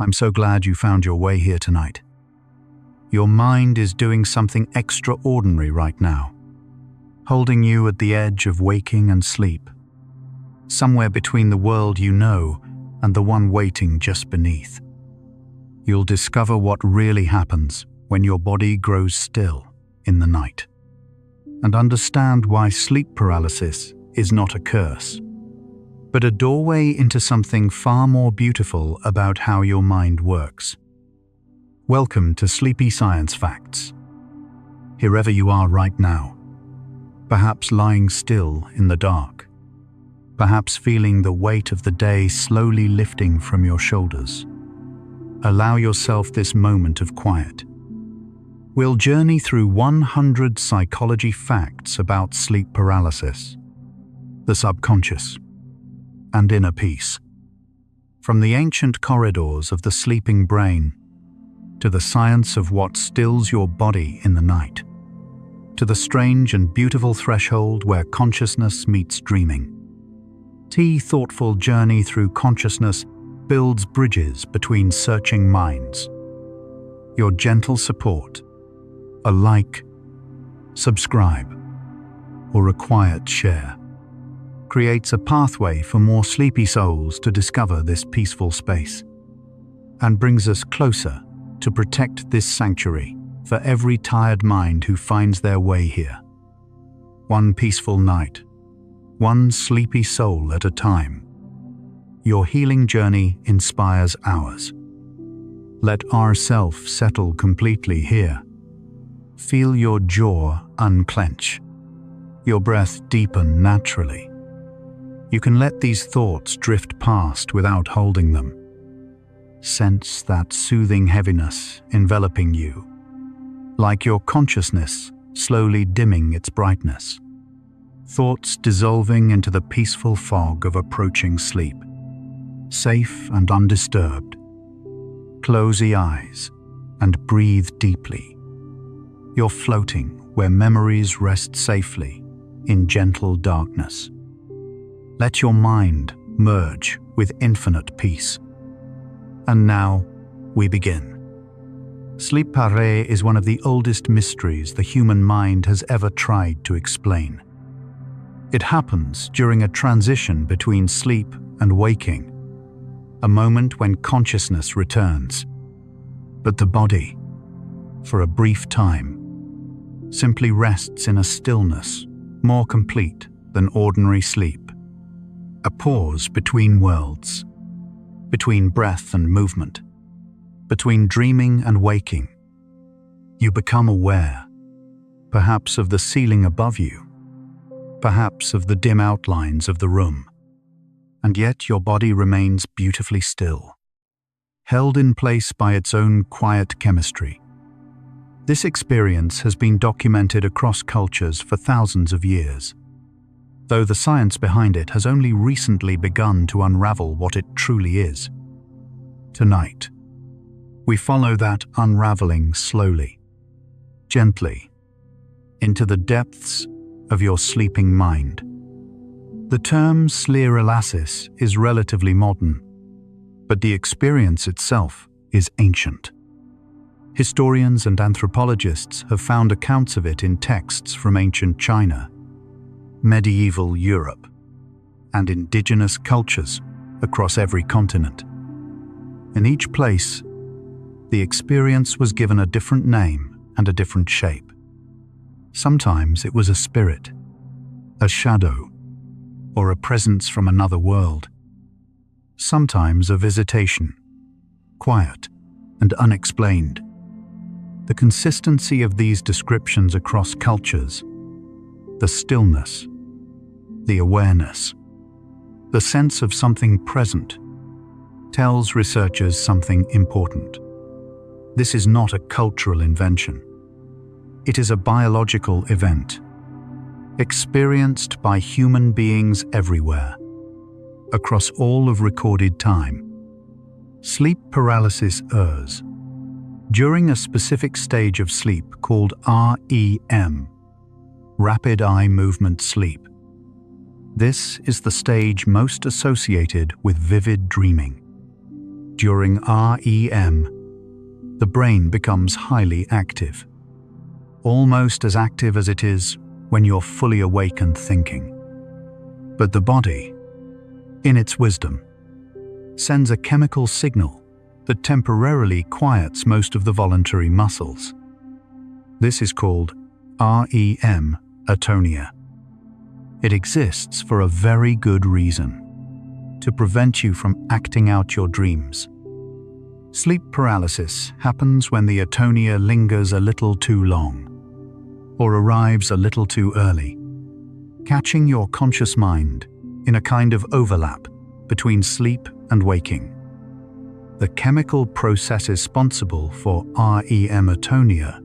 I'm so glad you found your way here tonight. Your mind is doing something extraordinary right now, holding you at the edge of waking and sleep, somewhere between the world you know and the one waiting just beneath. You'll discover what really happens when your body grows still in the night, and understand why sleep paralysis is not a curse, but a doorway into something far more beautiful about how your mind works. Welcome to Sleepy Science Facts. Wherever you are right now, perhaps lying still in the dark, perhaps feeling the weight of the day slowly lifting from your shoulders, allow yourself this moment of quiet. We'll journey through 100 psychology facts about sleep paralysis, the subconscious, and inner peace. From the ancient corridors of the sleeping brain, to the science of what stills your body in the night, to the strange and beautiful threshold where consciousness meets dreaming. Thoughtful journey through consciousness builds bridges between searching minds. Your gentle support, a like, subscribe, or a quiet share, creates a pathway for more sleepy souls to discover this peaceful space, and brings us closer to protect this sanctuary for every tired mind who finds their way here. One peaceful night, one sleepy soul at a time. Your healing journey inspires ours. Let ourself settle completely here. Feel your jaw unclench, your breath deepen naturally. You can let these thoughts drift past without holding them. Sense that soothing heaviness enveloping you, like your consciousness slowly dimming its brightness. Thoughts dissolving into the peaceful fog of approaching sleep. Safe and undisturbed. Close the eyes and breathe deeply. You're floating where memories rest safely in gentle darkness. Let your mind merge with infinite peace. And now, we begin. Sleep paralysis is one of the oldest mysteries the human mind has ever tried to explain. It happens during a transition between sleep and waking, a moment when consciousness returns. But the body, for a brief time, simply rests in a stillness more complete than ordinary sleep. A pause between worlds, between breath and movement, between dreaming and waking. You become aware, perhaps of the ceiling above you, perhaps of the dim outlines of the room, and yet your body remains beautifully still, held in place by its own quiet chemistry. This experience has been documented across cultures for thousands of years, though the science behind it has only recently begun to unravel what it truly is. Tonight, we follow that unraveling slowly, gently, into the depths of your sleeping mind. The term paralysis is relatively modern, but the experience itself is ancient. Historians and anthropologists have found accounts of it in texts from ancient China, medieval Europe, and indigenous cultures across every continent. In each place, the experience was given a different name and a different shape. Sometimes it was a spirit, a shadow, or a presence from another world. Sometimes a visitation, quiet and unexplained. The consistency of these descriptions across cultures, the stillness, the awareness, the sense of something present, tells researchers something important. This is not a cultural invention. It is a biological event, experienced by human beings everywhere, across all of recorded time. Sleep paralysis occurs during a specific stage of sleep called REM, rapid eye movement sleep. This is the stage most associated with vivid dreaming. During REM, the brain becomes highly active, almost as active as it is when you're fully awake and thinking. But the body, in its wisdom, sends a chemical signal that temporarily quiets most of the voluntary muscles. This is called REM atonia. It exists for a very good reason: to prevent you from acting out your dreams. Sleep paralysis happens when the atonia lingers a little too long, or arrives a little too early, catching your conscious mind in a kind of overlap between sleep and waking. The chemical process responsible for REM atonia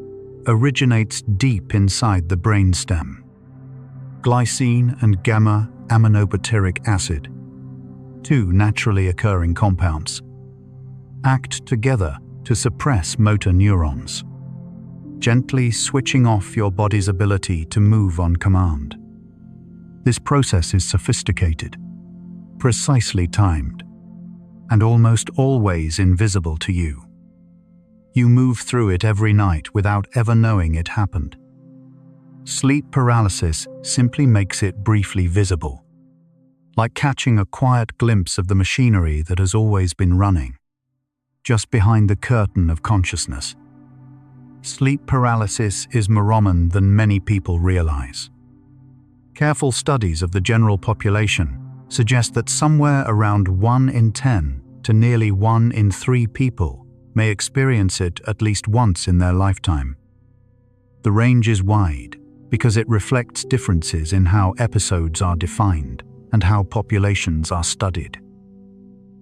originates deep inside the brainstem. Glycine and gamma-aminobutyric acid, two naturally occurring compounds, act together to suppress motor neurons, gently switching off your body's ability to move on command. This process is sophisticated, precisely timed, and almost always invisible to you. You move through it every night without ever knowing it happened. Sleep paralysis simply makes it briefly visible, like catching a quiet glimpse of the machinery that has always been running, just behind the curtain of consciousness. Sleep paralysis is more common than many people realize. Careful studies of the general population suggest that somewhere around 1 in 10 to nearly 1 in 3 people may experience it at least once in their lifetime. The range is wide because it reflects differences in how episodes are defined and how populations are studied.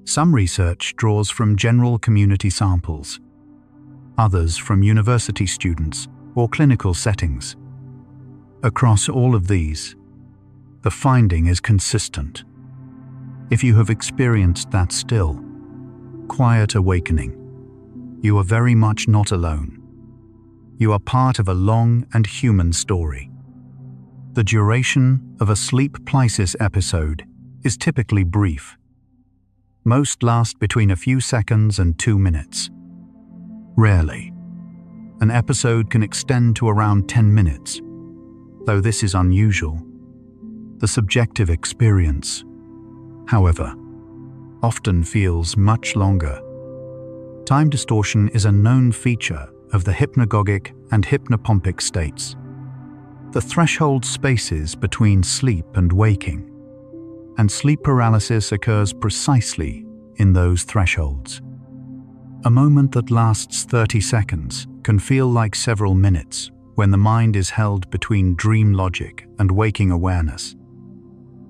Some research draws from general community samples, others from university students or clinical settings. Across all of these, the finding is consistent. If you have experienced that still, quiet awakening, you are very much not alone. You are part of a long and human story. The duration of a sleep paralysis episode is typically brief. Most last between a few seconds and 2 minutes. Rarely, an episode can extend to around 10 minutes. Though this is unusual, the subjective experience, however, often feels much longer. Time distortion is a known feature of the hypnagogic and hypnopompic states, the threshold spaces between sleep and waking, and sleep paralysis occurs precisely in those thresholds. A moment that lasts 30 seconds can feel like several minutes when the mind is held between dream logic and waking awareness.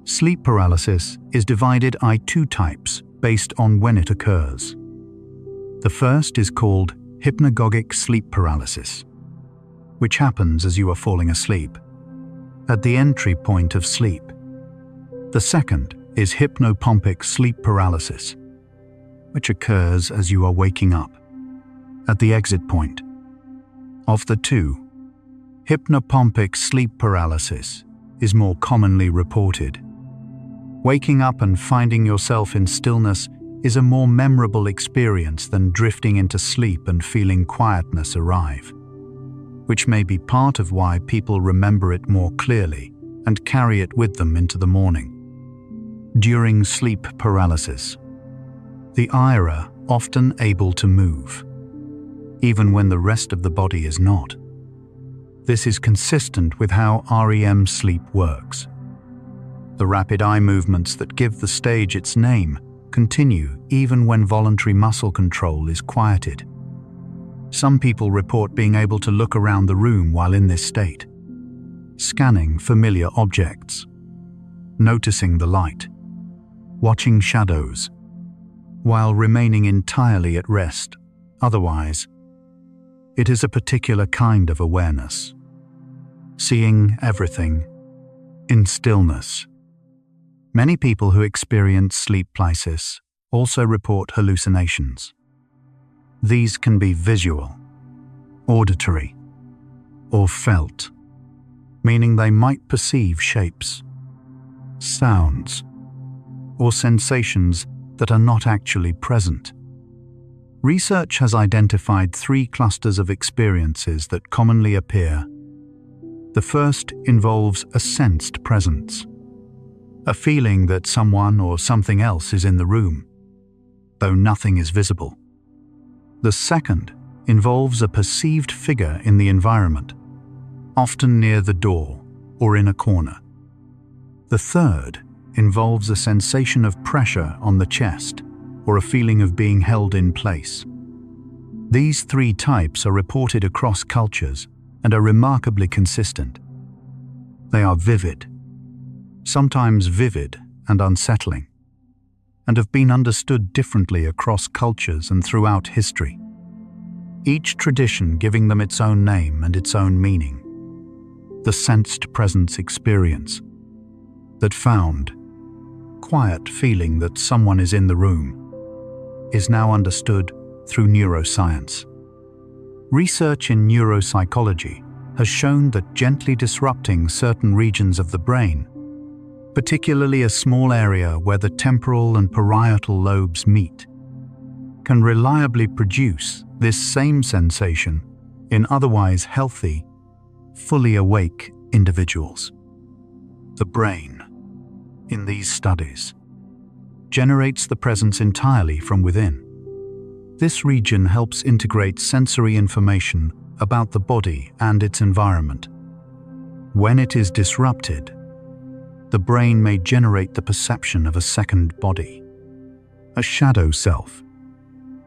Sleep paralysis is divided into 2 types based on when it occurs. The first is called hypnagogic sleep paralysis, which happens as you are falling asleep, at the entry point of sleep. The second is hypnopompic sleep paralysis, which occurs as you are waking up, at the exit point. Of the two, hypnopompic sleep paralysis is more commonly reported. Waking up and finding yourself in stillness is a more memorable experience than drifting into sleep and feeling quietness arrive, which may be part of why people remember it more clearly and carry it with them into the morning. During sleep paralysis, the eye are often able to move, even when the rest of the body is not. This is consistent with how REM sleep works. The rapid eye movements that give the stage its name continue even when voluntary muscle control is quieted. Some people report being able to look around the room while in this state, scanning familiar objects, noticing the light, watching shadows, while remaining entirely at rest. Otherwise, it is a particular kind of awareness, seeing everything in stillness. Many people who experience sleep paralysis also report hallucinations. These can be visual, auditory, or felt, meaning they might perceive shapes, sounds, or sensations that are not actually present. Research has identified 3 clusters of experiences that commonly appear. The first involves a sensed presence, a feeling that someone or something else is in the room, though nothing is visible. The second involves a perceived figure in the environment, often near the door or in a corner. The third involves a sensation of pressure on the chest or a feeling of being held in place. These 3 types are reported across cultures and are remarkably consistent. They are vivid, sometimes vivid and unsettling, and have been understood differently across cultures and throughout history, each tradition giving them its own name and its own meaning. The sensed presence experience, that found, quiet feeling that someone is in the room, is now understood through neuroscience. Research in neuropsychology has shown that gently disrupting certain regions of the brain, particularly a small area where the temporal and parietal lobes meet, can reliably produce this same sensation in otherwise healthy, fully awake individuals. The brain, in these studies, generates the presence entirely from within. This region helps integrate sensory information about the body and its environment. When it is disrupted, the brain may generate the perception of a second body, a shadow self,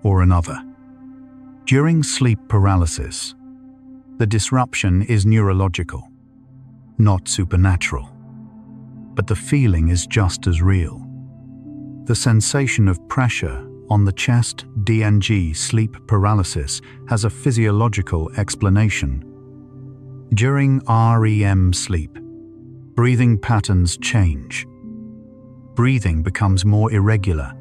or another. During sleep paralysis, the disruption is neurological, not supernatural, but the feeling is just as real. The sensation of pressure on the chest, DNG sleep paralysis, has a physiological explanation. During REM sleep, breathing patterns change. Breathing becomes more irregular,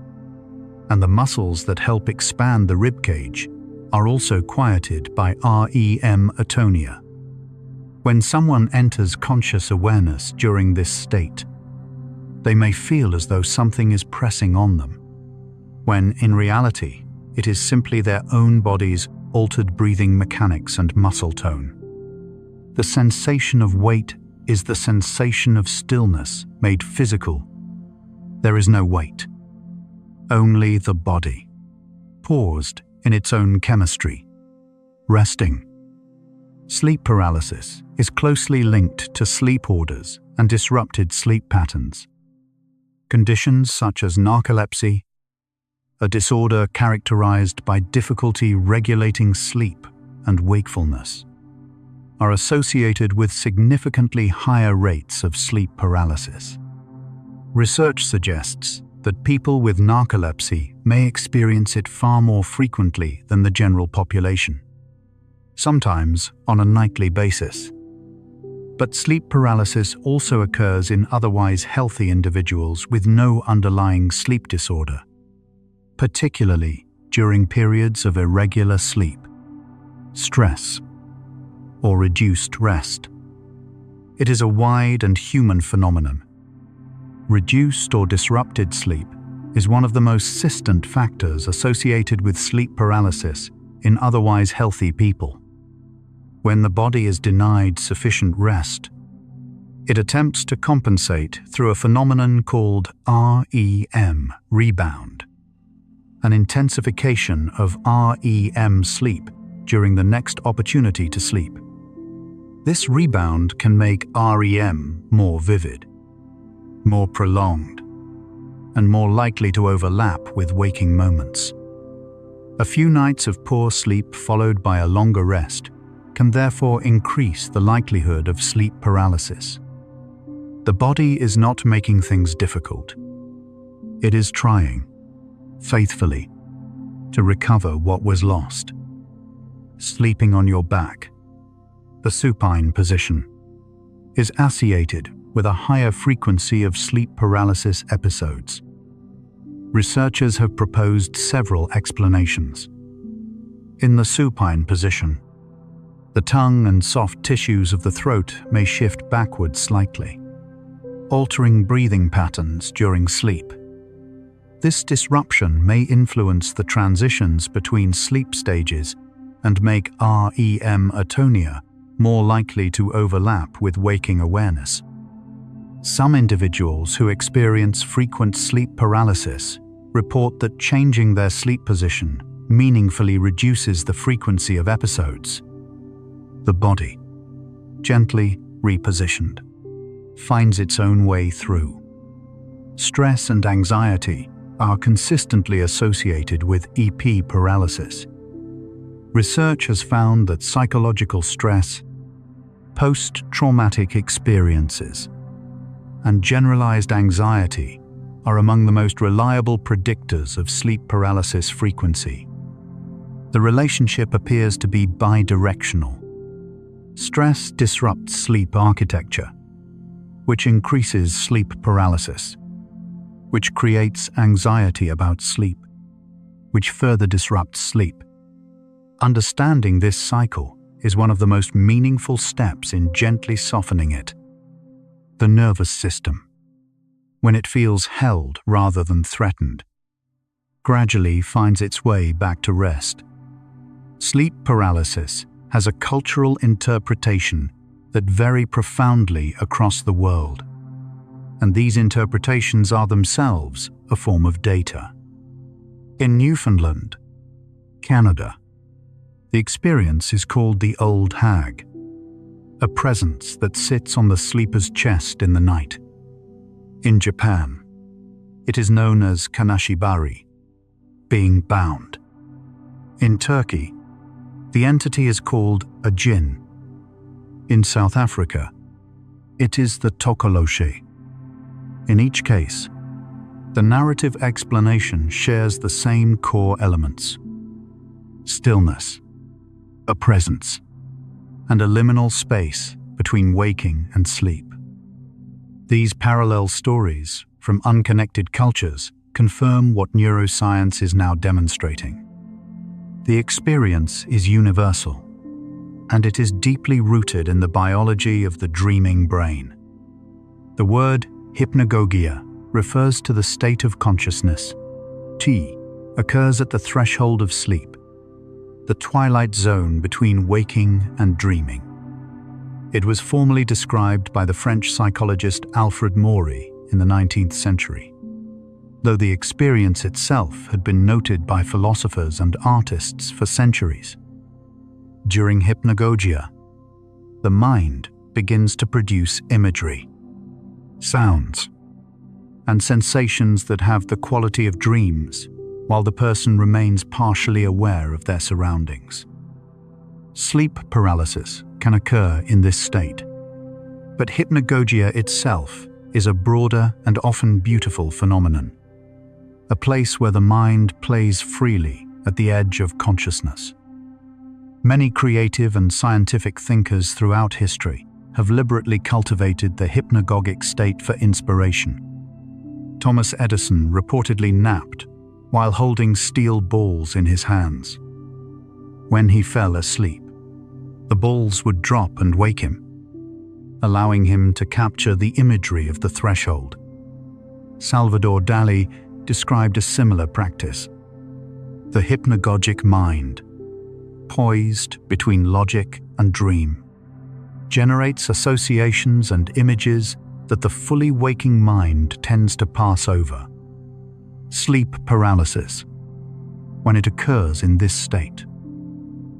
and the muscles that help expand the ribcage are also quieted by REM atonia. When someone enters conscious awareness during this state, they may feel as though something is pressing on them, when in reality it is simply their own body's altered breathing mechanics and muscle tone. The sensation of weight is the sensation of stillness made physical. There is no weight, only the body, paused in its own chemistry, resting. Sleep paralysis is closely linked to sleep orders and disrupted sleep patterns. Conditions such as narcolepsy, a disorder characterized by difficulty regulating sleep and wakefulness, are associated with significantly higher rates of sleep paralysis. Research suggests that people with narcolepsy may experience it far more frequently than the general population, sometimes on a nightly basis. But sleep paralysis also occurs in otherwise healthy individuals with no underlying sleep disorder, particularly during periods of irregular sleep, stress, or reduced rest. It is a wide and human phenomenon. Reduced or disrupted sleep is one of the most persistent factors associated with sleep paralysis in otherwise healthy people. When the body is denied sufficient rest, it attempts to compensate through a phenomenon called REM rebound, an intensification of REM sleep during the next opportunity to sleep. This rebound can make REM more vivid, more prolonged, and more likely to overlap with waking moments. A few nights of poor sleep followed by a longer rest can therefore increase the likelihood of sleep paralysis. The body is not making things difficult. It is trying, faithfully, to recover what was lost. Sleeping on your back, the supine position, is associated with a higher frequency of sleep paralysis episodes. Researchers have proposed several explanations. In the supine position, the tongue and soft tissues of the throat may shift backward slightly, altering breathing patterns during sleep. This disruption may influence the transitions between sleep stages and make REM atonia more likely to overlap with waking awareness. Some individuals who experience frequent sleep paralysis report that changing their sleep position meaningfully reduces the frequency of episodes. The body, gently repositioned, finds its own way through. Stress and anxiety are consistently associated with EP paralysis. Research has found that psychological stress, post-traumatic experiences, and generalized anxiety are among the most reliable predictors of sleep paralysis frequency. The relationship appears to be bidirectional. Stress disrupts sleep architecture, which increases sleep paralysis, which creates anxiety about sleep, which further disrupts sleep. Understanding this cycle is one of the most meaningful steps in gently softening it. The nervous system, when it feels held rather than threatened, gradually finds its way back to rest. Sleep paralysis has a cultural interpretation that vary profoundly across the world, and these interpretations are themselves a form of data. In Newfoundland, Canada, the experience is called the Old Hag, a presence that sits on the sleeper's chest in the night. In Japan, it is known as kanashibari, being bound. In Turkey, the entity is called a jinn. In South Africa, it is the tokoloshe. In each case, the narrative explanation shares the same core elements: stillness, a presence, and a liminal space between waking and sleep. These parallel stories from unconnected cultures confirm what neuroscience is now demonstrating. The experience is universal, and it is deeply rooted in the biology of the dreaming brain. The word hypnagogia refers to the state of consciousness. T occurs at the threshold of sleep, the twilight zone between waking and dreaming. It was formally described by the French psychologist Alfred Maury in the 19th century, though the experience itself had been noted by philosophers and artists for centuries. During hypnagogia, the mind begins to produce imagery, sounds, and sensations that have the quality of dreams, while the person remains partially aware of their surroundings. Sleep paralysis can occur in this state, but hypnagogia itself is a broader and often beautiful phenomenon, a place where the mind plays freely at the edge of consciousness. Many creative and scientific thinkers throughout history have deliberately cultivated the hypnagogic state for inspiration. Thomas Edison reportedly napped while holding steel balls in his hands. When he fell asleep, the balls would drop and wake him, allowing him to capture the imagery of the threshold. Salvador Dali described a similar practice. The hypnagogic mind, poised between logic and dream, generates associations and images that the fully waking mind tends to pass over. Sleep paralysis, when it occurs in this state,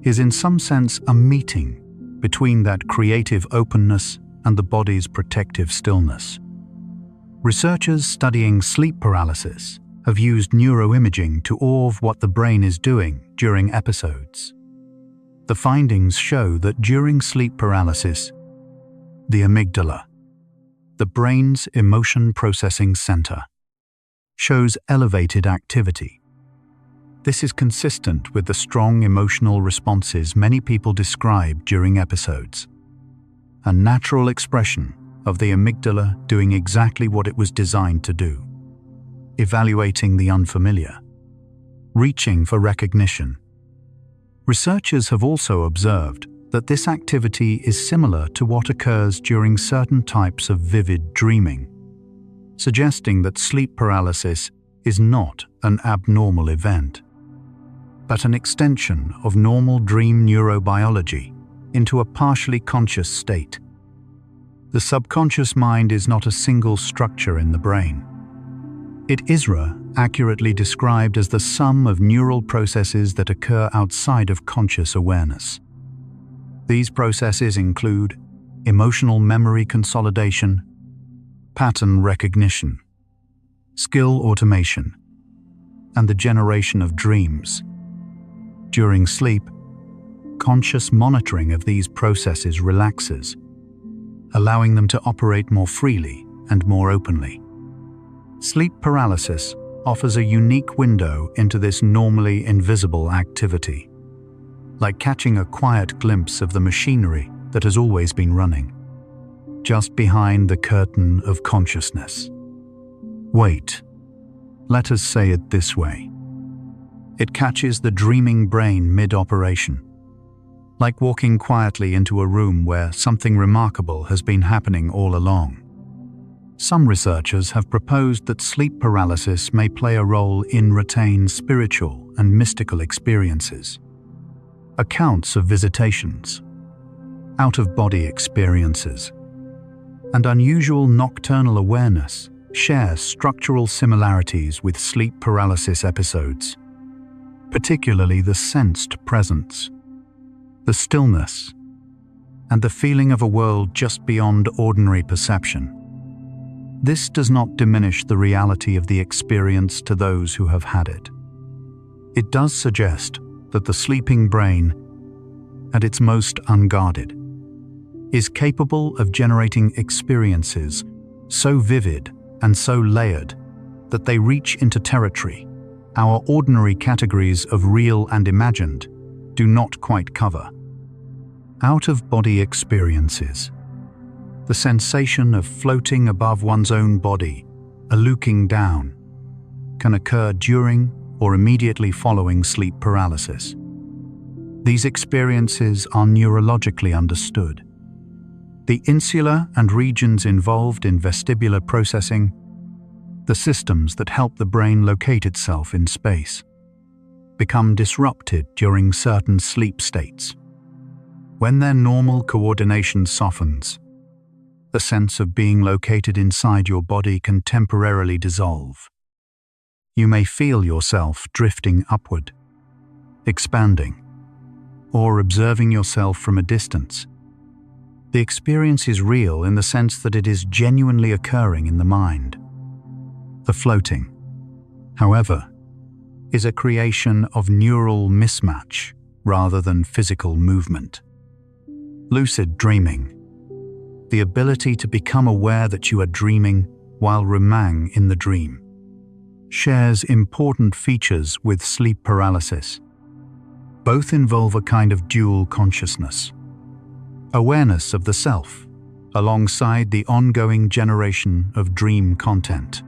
is in some sense a meeting between that creative openness and the body's protective stillness. Researchers studying sleep paralysis have used neuroimaging to observe what the brain is doing during episodes. The findings show that during sleep paralysis, the amygdala, the brain's emotion processing center, shows elevated activity. This is consistent with the strong emotional responses many people describe during episodes, a natural expression of the amygdala doing exactly what it was designed to do: evaluating the unfamiliar, reaching for recognition. Researchers have also observed that this activity is similar to what occurs during certain types of vivid dreaming, suggesting that sleep paralysis is not an abnormal event, but an extension of normal dream neurobiology into a partially conscious state. The subconscious mind is not a single structure in the brain. It is accurately described as the sum of neural processes that occur outside of conscious awareness. These processes include emotional memory consolidation, pattern recognition, skill automation, and the generation of dreams. During sleep, conscious monitoring of these processes relaxes, allowing them to operate more freely and more openly. Sleep paralysis offers a unique window into this normally invisible activity, like catching a quiet glimpse of the machinery that has always been running, just behind the curtain of consciousness. Wait, let us say it this way. It catches the dreaming brain mid-operation, like walking quietly into a room where something remarkable has been happening all along. Some researchers have proposed that sleep paralysis may play a role in retained spiritual and mystical experiences. Accounts of visitations, out-of-body experiences, and unusual nocturnal awareness share structural similarities with sleep paralysis episodes, particularly the sensed presence, the stillness, and the feeling of a world just beyond ordinary perception. This does not diminish the reality of the experience to those who have had it. It does suggest that the sleeping brain, at its most unguarded, is capable of generating experiences so vivid and so layered that they reach into territory our ordinary categories of real and imagined do not quite cover. Out-of-body experiences. The sensation of floating above one's own body, looking down, can occur during or immediately following sleep paralysis. These experiences are neurologically understood. The insula and regions involved in vestibular processing, the systems that help the brain locate itself in space, become disrupted during certain sleep states. When their normal coordination softens, the sense of being located inside your body can temporarily dissolve. You may feel yourself drifting upward, expanding, or observing yourself from a distance. The experience is real in the sense that it is genuinely occurring in the mind. The floating, however, is a creation of neural mismatch rather than physical movement. Lucid dreaming, the ability to become aware that you are dreaming while remaining in the dream, shares important features with sleep paralysis. Both involve a kind of dual consciousness, awareness of the self, alongside the ongoing generation of dream content.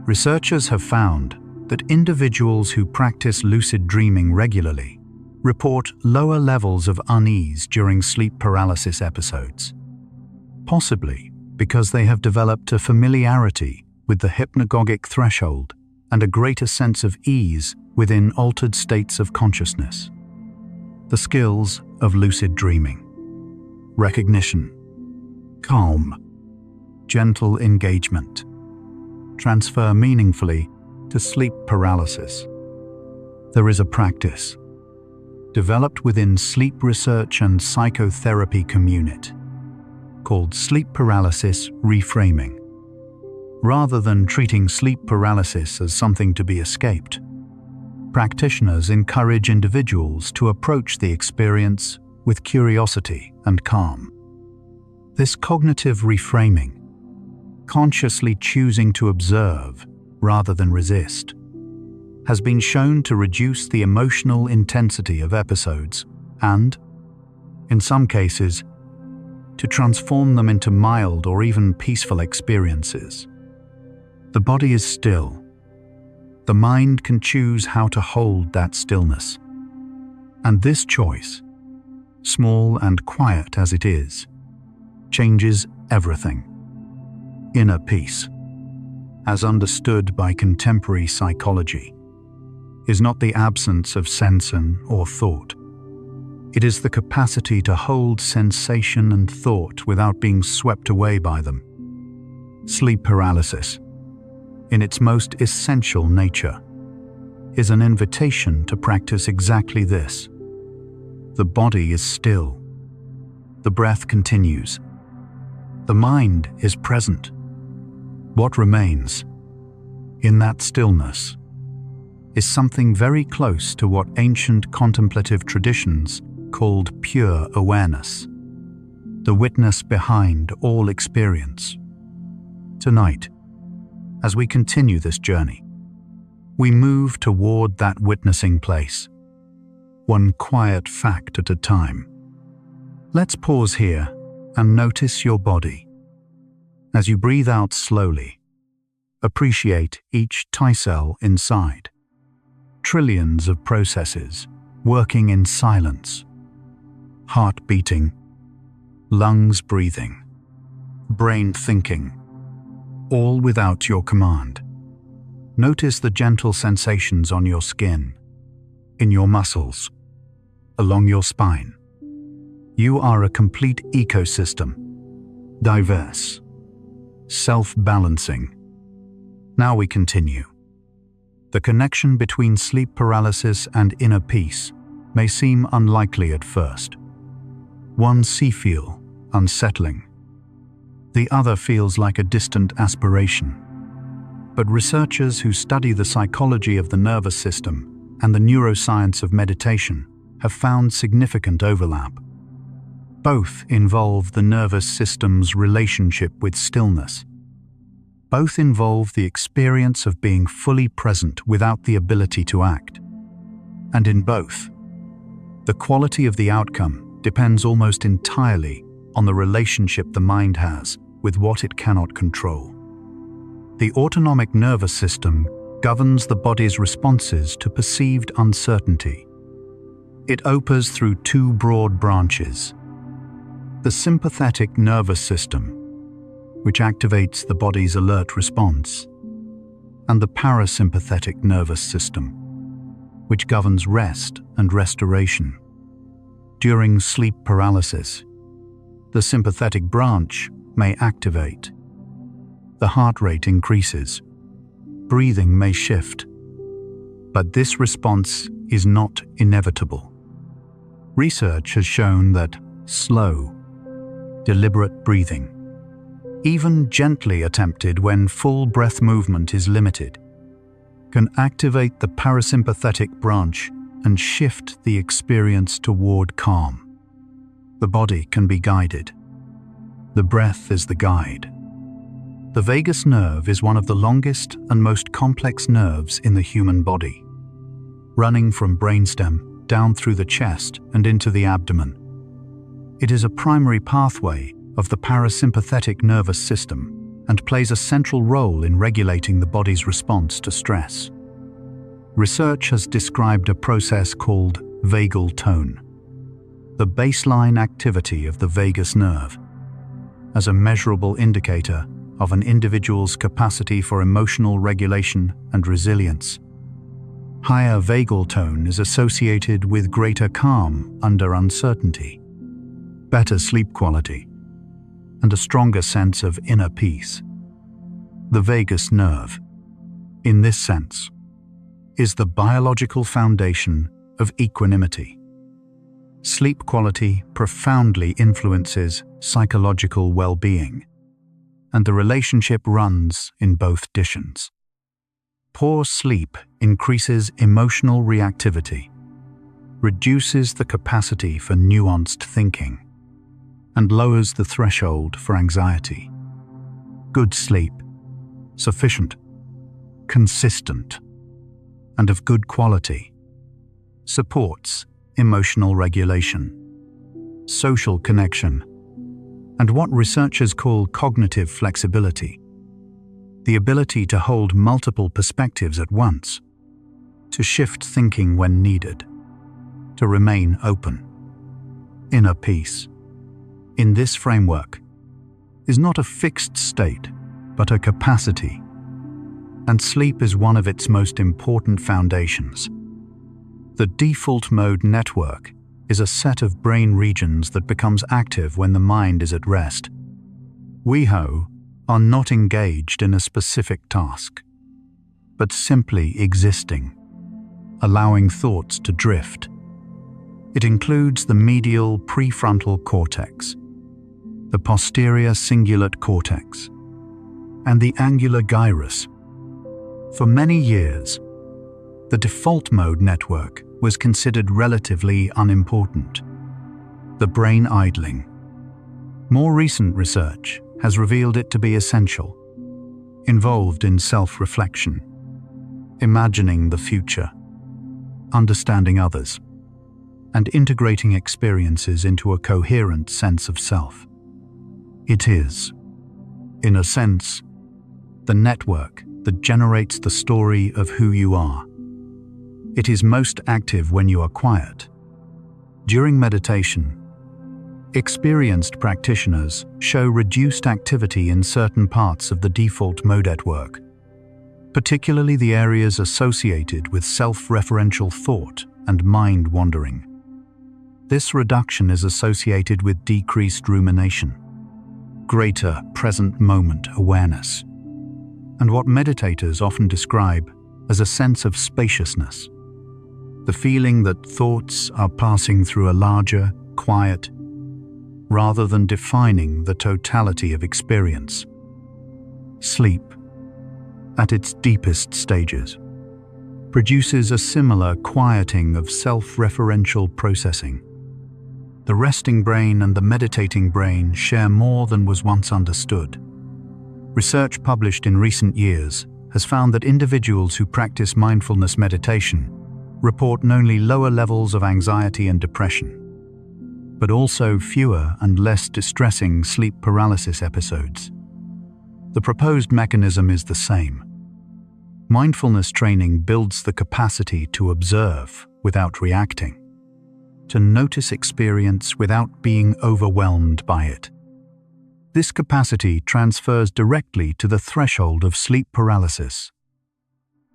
Researchers have found that individuals who practice lucid dreaming regularly report lower levels of unease during sleep paralysis episodes, possibly because they have developed a familiarity with the hypnagogic threshold and a greater sense of ease within altered states of consciousness. The skills of lucid dreaming: recognition, calm, gentle engagement, transfer meaningfully to sleep paralysis. There is a practice developed within sleep research and psychotherapy community called sleep paralysis reframing. Rather than treating sleep paralysis as something to be escaped, practitioners encourage individuals to approach the experience with curiosity and calm. This cognitive reframing, consciously choosing to observe rather than resist, has been shown to reduce the emotional intensity of episodes and, in some cases, to transform them into mild or even peaceful experiences. The body is still. The mind can choose how to hold that stillness. And this choice, small and quiet as it is, changes everything. Inner peace, as understood by contemporary psychology, is not the absence of sensation or thought. It is the capacity to hold sensation and thought without being swept away by them. Sleep paralysis, in its most essential nature, is an invitation to practice exactly this. The body is still. The breath continues. The mind is present. What remains, in that stillness, is something very close to what ancient contemplative traditions called pure awareness, the witness behind all experience. Tonight, as we continue this journey, we move toward that witnessing place, one quiet fact at a time. Let's pause here and notice your body. As you breathe out slowly, appreciate each cell inside. Trillions of processes working in silence. Heart beating, lungs breathing, brain thinking, all without your command. Notice the gentle sensations on your skin, in your muscles, along your spine. You are a complete ecosystem, diverse, self-balancing. Now we continue. The connection between sleep paralysis and inner peace may seem unlikely at first. One feel unsettling. The other feels like a distant aspiration. But researchers who study the psychology of the nervous system and the neuroscience of meditation have found significant overlap. Both involve the nervous system's relationship with stillness. Both involve the experience of being fully present without the ability to act. And in both, the quality of the outcome depends almost entirely on the relationship the mind has with what it cannot control. The autonomic nervous system governs the body's responses to perceived uncertainty. It opens through two broad branches: the sympathetic nervous system, which activates the body's alert response, and the parasympathetic nervous system, which governs rest and restoration. During sleep paralysis, the sympathetic branch may activate. The heart rate increases. Breathing may shift. But this response is not inevitable. Research has shown that slow, deliberate breathing, even gently attempted when full breath movement is limited, can activate the parasympathetic branch and shift the experience toward calm. The body can be guided. The breath is the guide. The vagus nerve is one of the longest and most complex nerves in the human body, running from brainstem down through the chest and into the abdomen. It is a primary pathway of the parasympathetic nervous system and plays a central role in regulating the body's response to stress. Research has described a process called vagal tone, the baseline activity of the vagus nerve, as a measurable indicator of an individual's capacity for emotional regulation and resilience. Higher vagal tone is associated with greater calm under uncertainty, better sleep quality, and a stronger sense of inner peace. The vagus nerve, in this sense, is the biological foundation of equanimity. Sleep quality profoundly influences psychological well-being, and the relationship runs in both directions. Poor sleep increases emotional reactivity, reduces the capacity for nuanced thinking, and lowers the threshold for anxiety. Good sleep, sufficient, consistent, and of good quality, supports emotional regulation, social connection, and what researchers call cognitive flexibility, the ability to hold multiple perspectives at once, to shift thinking when needed, to remain open. Inner peace, in this framework, is not a fixed state, but a capacity, and sleep is one of its most important foundations. The default mode network is a set of brain regions that becomes active when the mind is at rest. We are not engaged in a specific task, but simply existing, allowing thoughts to drift. It includes the medial prefrontal cortex, the posterior cingulate cortex, and the angular gyrus. For many years, the default mode network was considered relatively unimportant, the brain idling. More recent research has revealed it to be essential, involved in self-reflection, imagining the future, understanding others, and integrating experiences into a coherent sense of self. It is, in a sense, the network that generates the story of who you are. It is most active when you are quiet. During meditation, experienced practitioners show reduced activity in certain parts of the default mode network, particularly the areas associated with self-referential thought and mind wandering. This reduction is associated with decreased rumination, greater present moment awareness, and what meditators often describe as a sense of spaciousness, the feeling that thoughts are passing through a larger, quiet, rather than defining the totality of experience. Sleep, at its deepest stages, produces a similar quieting of self-referential processing. The resting brain and the meditating brain share more than was once understood. Research published in recent years has found that individuals who practice mindfulness meditation report not only lower levels of anxiety and depression, but also fewer and less distressing sleep paralysis episodes. The proposed mechanism is the same. Mindfulness training builds the capacity to observe without reacting, to notice experience without being overwhelmed by it. This capacity transfers directly to the threshold of sleep paralysis.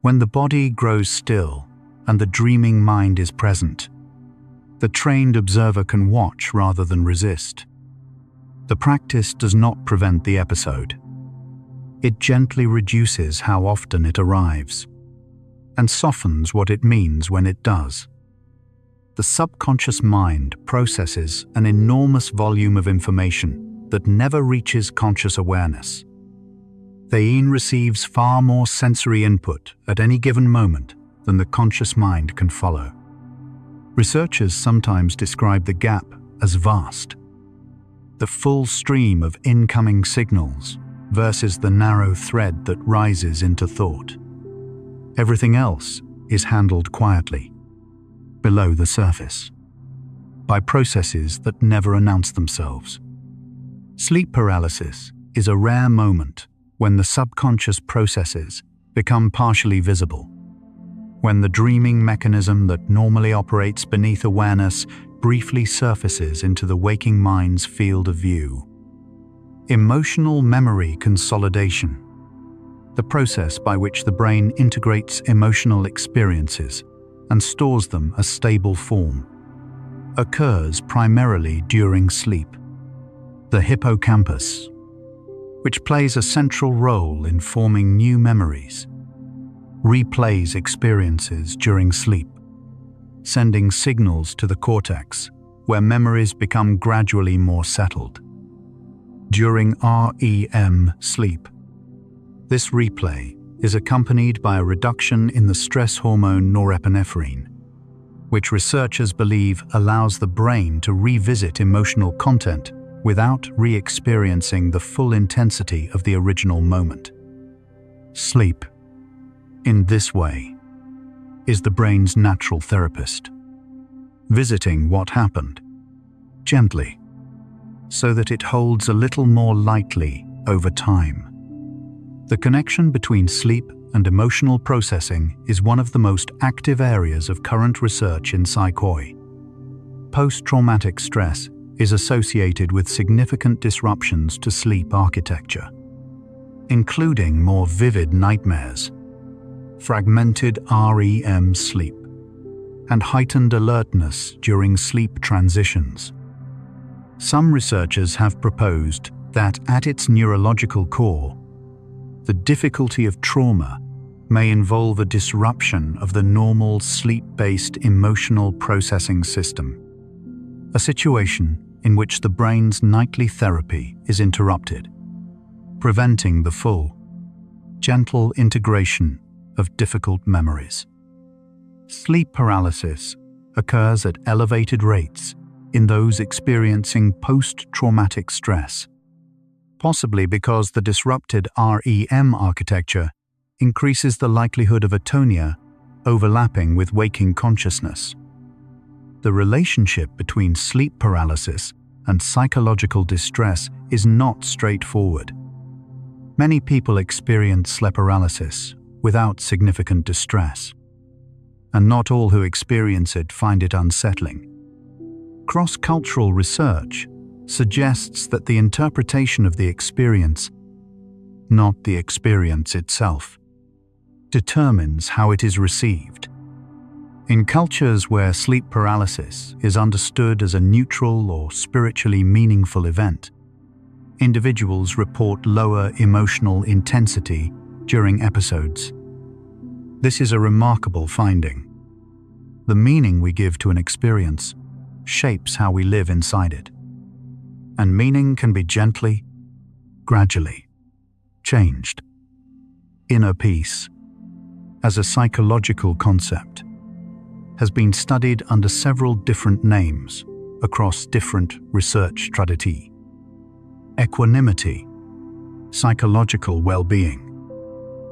When the body grows still and the dreaming mind is present, the trained observer can watch rather than resist. The practice does not prevent the episode. It gently reduces how often it arrives, and softens what it means when it does. The subconscious mind processes an enormous volume of information that never reaches conscious awareness. The receives far more sensory input at any given moment than the conscious mind can follow. Researchers sometimes describe the gap as vast. The full stream of incoming signals versus the narrow thread that rises into thought. Everything else is handled quietly, below the surface, by processes that never announce themselves. Sleep paralysis is a rare moment when the subconscious processes become partially visible, when the dreaming mechanism that normally operates beneath awareness briefly surfaces into the waking mind's field of view. Emotional memory consolidation, the process by which the brain integrates emotional experiences and stores them as stable form, occurs primarily during sleep. The hippocampus, which plays a central role in forming new memories, replays experiences during sleep, sending signals to the cortex where memories become gradually more settled. During REM sleep, this replay is accompanied by a reduction in the stress hormone norepinephrine, which researchers believe allows the brain to revisit emotional content without re-experiencing the full intensity of the original moment. Sleep, in this way, is the brain's natural therapist, visiting what happened, gently, so that it holds a little more lightly over time. The connection between sleep and emotional processing is one of the most active areas of current research in psychology. Post-traumatic stress is associated with significant disruptions to sleep architecture, including more vivid nightmares fragmented REM sleep, and heightened alertness during sleep transitions. Some researchers have proposed that at its neurological core, the difficulty of trauma may involve a disruption of the normal sleep-based emotional processing system, a situation in which the brain's nightly therapy is interrupted, preventing the full, gentle integration of difficult memories. Sleep paralysis occurs at elevated rates in those experiencing post-traumatic stress, possibly because the disrupted REM architecture increases the likelihood of atonia overlapping with waking consciousness. The relationship between sleep paralysis and psychological distress is not straightforward. Many people experience sleep paralysis without significant distress, and not all who experience it find it unsettling. Cross-cultural research suggests that the interpretation of the experience, not the experience itself, determines how it is received. In cultures where sleep paralysis is understood as a neutral or spiritually meaningful event, individuals report lower emotional intensity during episodes. This is a remarkable finding. The meaning we give to an experience shapes how we live inside it. And meaning can be gently, gradually changed. Inner peace, as a psychological concept, has been studied under several different names across different research traditions. Equanimity, psychological well-being,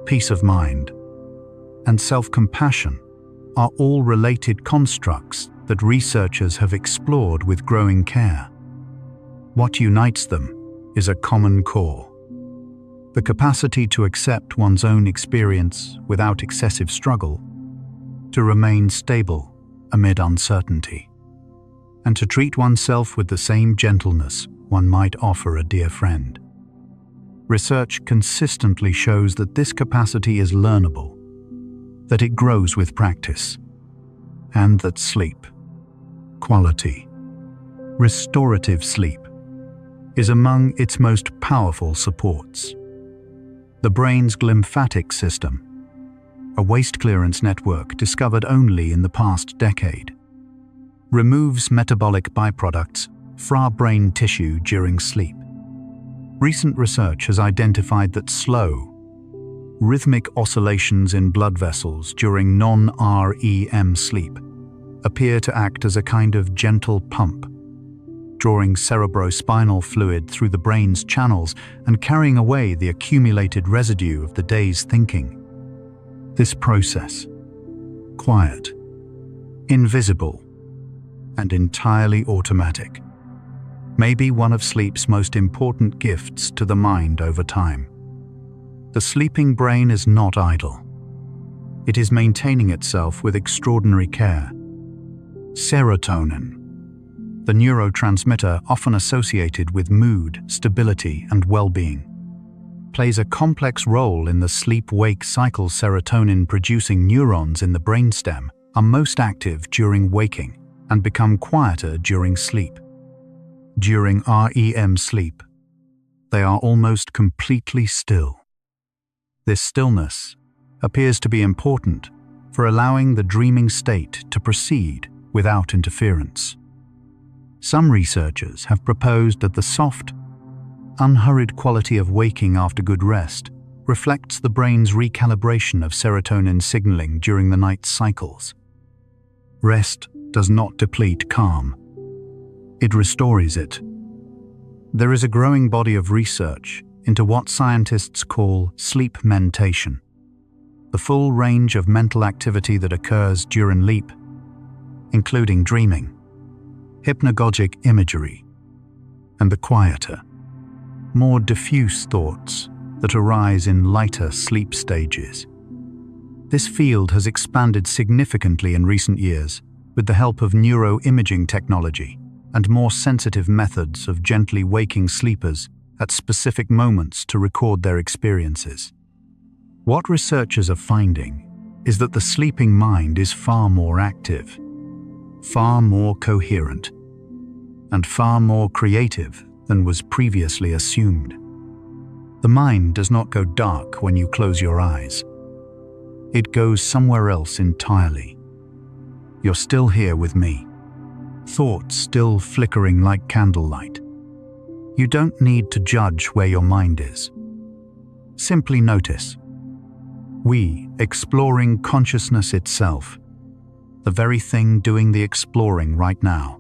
peace of mind, and self-compassion are all related constructs that researchers have explored with growing care. What unites them is a common core: the capacity to accept one's own experience without excessive struggle, to remain stable amid uncertainty, and to treat oneself with the same gentleness one might offer a dear friend. Research consistently shows that this capacity is learnable, that it grows with practice, and that sleep, quality, restorative sleep, is among its most powerful supports. The brain's glymphatic system, a waste clearance network discovered only in the past decade, removes metabolic byproducts from brain tissue during sleep. Recent research has identified that slow, rhythmic oscillations in blood vessels during non-REM sleep appear to act as a kind of gentle pump, drawing cerebrospinal fluid through the brain's channels and carrying away the accumulated residue of the day's thinking. This process, quiet, invisible, and entirely automatic, may be one of sleep's most important gifts to the mind over time. The sleeping brain is not idle. It is maintaining itself with extraordinary care. Serotonin, the neurotransmitter often associated with mood, stability, and well-being, plays a complex role in the sleep-wake cycle. Serotonin-producing neurons in the brainstem are most active during waking and become quieter during sleep. During REM sleep, they are almost completely still. This stillness appears to be important for allowing the dreaming state to proceed without interference. Some researchers have proposed that the soft, unhurried quality of waking after good rest reflects the brain's recalibration of serotonin signaling during the night's cycles. Rest does not deplete calm. It restores it. There is a growing body of research into what scientists call sleep mentation, the full range of mental activity that occurs during sleep, including dreaming, hypnagogic imagery, and the quieter, more diffuse thoughts that arise in lighter sleep stages. This field has expanded significantly in recent years with the help of neuroimaging technology and more sensitive methods of gently waking sleepers at specific moments to record their experiences. What researchers are finding is that the sleeping mind is far more active, far more coherent, and far more creative than was previously assumed. The mind does not go dark when you close your eyes. It goes somewhere else entirely. You're still here with me, thoughts still flickering like candlelight. You don't need to judge where your mind is. Simply notice. We, exploring consciousness itself, the very thing doing the exploring right now.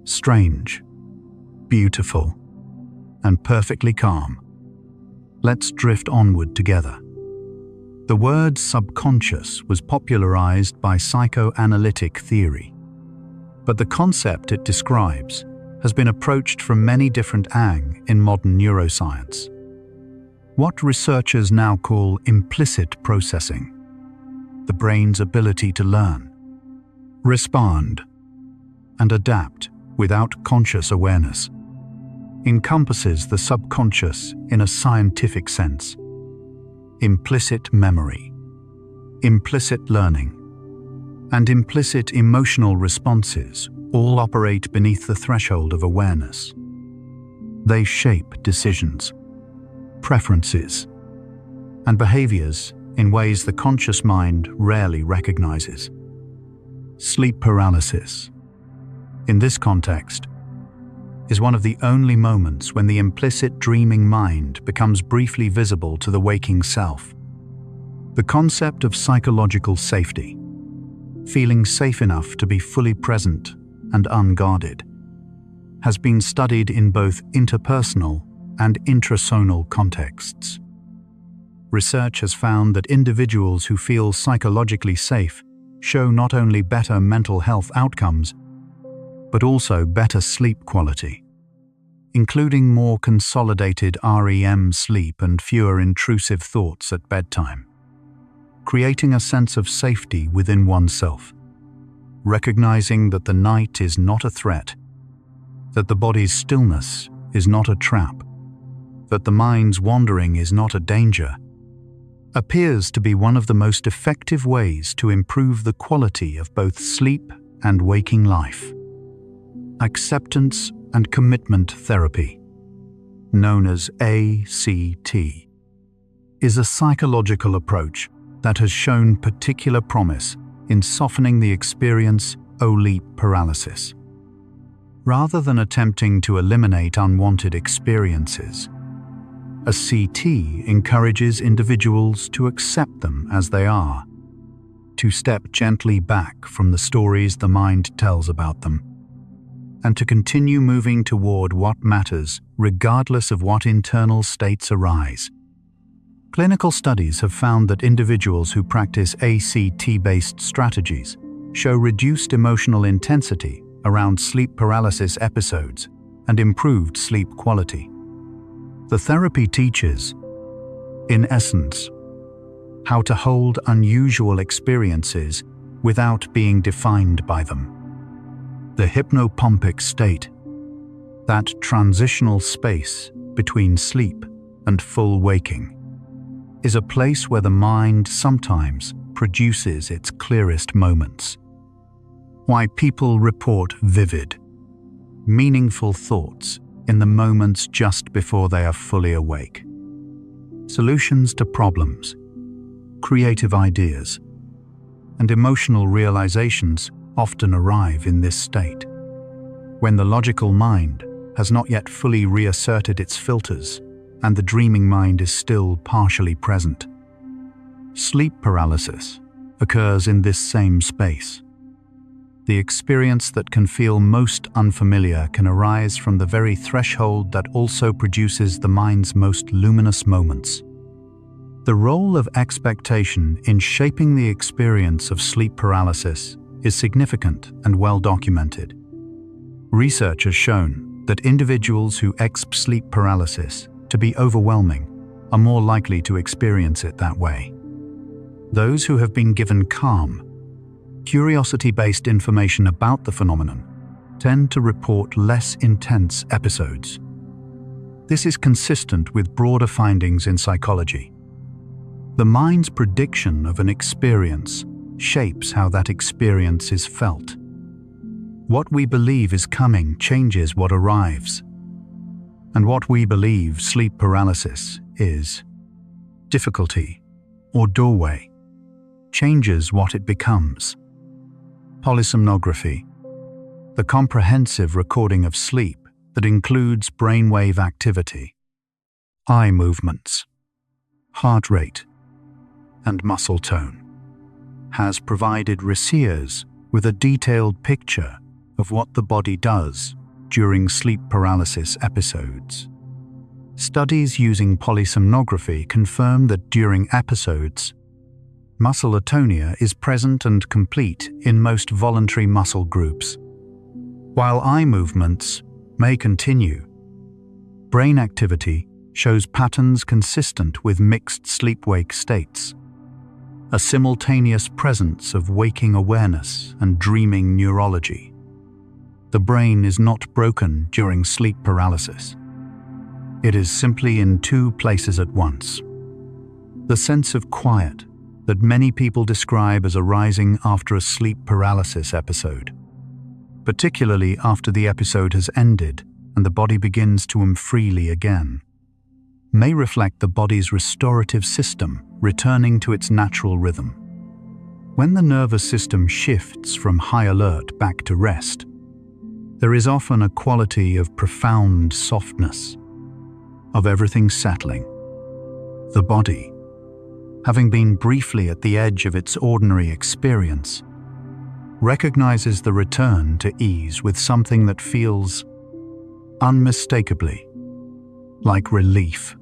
Strange, beautiful, and perfectly calm. Let's drift onward together. The word subconscious was popularized by psychoanalytic theory, but the concept it describes has been approached from many different angles in modern neuroscience. What researchers now call implicit processing, the brain's ability to learn, respond, and adapt without conscious awareness, encompasses the subconscious in a scientific sense. Implicit memory, implicit learning, and implicit emotional responses all operate beneath the threshold of awareness. They shape decisions, preferences, and behaviors in ways the conscious mind rarely recognizes. Sleep paralysis, in this context, is one of the only moments when the implicit dreaming mind becomes briefly visible to the waking self. The concept of psychological safety, feeling safe enough to be fully present and unguarded, has been studied in both interpersonal and intrasonal contexts. Research has found that individuals who feel psychologically safe show not only better mental health outcomes, but also better sleep quality, including more consolidated REM sleep and fewer intrusive thoughts at bedtime, creating a sense of safety within oneself, recognizing that the night is not a threat, that the body's stillness is not a trap, that the mind's wandering is not a danger, appears to be one of the most effective ways to improve the quality of both sleep and waking life. Acceptance and commitment therapy, known as ACT, is a psychological approach that has shown particular promise in softening the experience of sleep paralysis. Rather than attempting to eliminate unwanted experiences, a CT encourages individuals to accept them as they are, to step gently back from the stories the mind tells about them, and to continue moving toward what matters regardless of what internal states arise. Clinical studies have found that individuals who practice ACT-based strategies show reduced emotional intensity around sleep paralysis episodes and improved sleep quality. The therapy teaches, in essence, how to hold unusual experiences without being defined by them. The hypnopompic state, that transitional space between sleep and full waking, is a place where the mind sometimes produces its clearest moments. Why people report vivid, meaningful thoughts in the moments just before they are fully awake. Solutions to problems, creative ideas, and emotional realizations often arrive in this state, when the logical mind has not yet fully reasserted its filters and the dreaming mind is still partially present. Sleep paralysis occurs in this same space. The experience that can feel most unfamiliar can arise from the very threshold that also produces the mind's most luminous moments. The role of expectation in shaping the experience of sleep paralysis is significant and well documented. Research has shown that individuals who expect sleep paralysis to be overwhelming are more likely to experience it that way. Those who have been given calm, curiosity-based information about the phenomenon tend to report less intense episodes. This is consistent with broader findings in psychology. The mind's prediction of an experience shapes how that experience is felt. What we believe is coming changes what arrives. And what we believe sleep paralysis is, difficulty or doorway, changes what it becomes. Polysomnography, the comprehensive recording of sleep that includes brainwave activity, eye movements, heart rate, and muscle tone, has provided reseers with a detailed picture of what the body does during sleep paralysis episodes. Studies using polysomnography confirm that during episodes, muscle atonia is present and complete in most voluntary muscle groups. While eye movements may continue, brain activity shows patterns consistent with mixed sleep-wake states, a simultaneous presence of waking awareness and dreaming neurology. The brain is not broken during sleep paralysis. It is simply in two places at once. The sense of quiet that many people describe as arising after a sleep paralysis episode, particularly after the episode has ended and the body begins to freely again, may reflect the body's restorative system returning to its natural rhythm. When the nervous system shifts from high alert back to rest, there is often a quality of profound softness, of everything settling. The body, having been briefly at the edge of its ordinary experience, recognizes the return to ease with something that feels unmistakably like relief,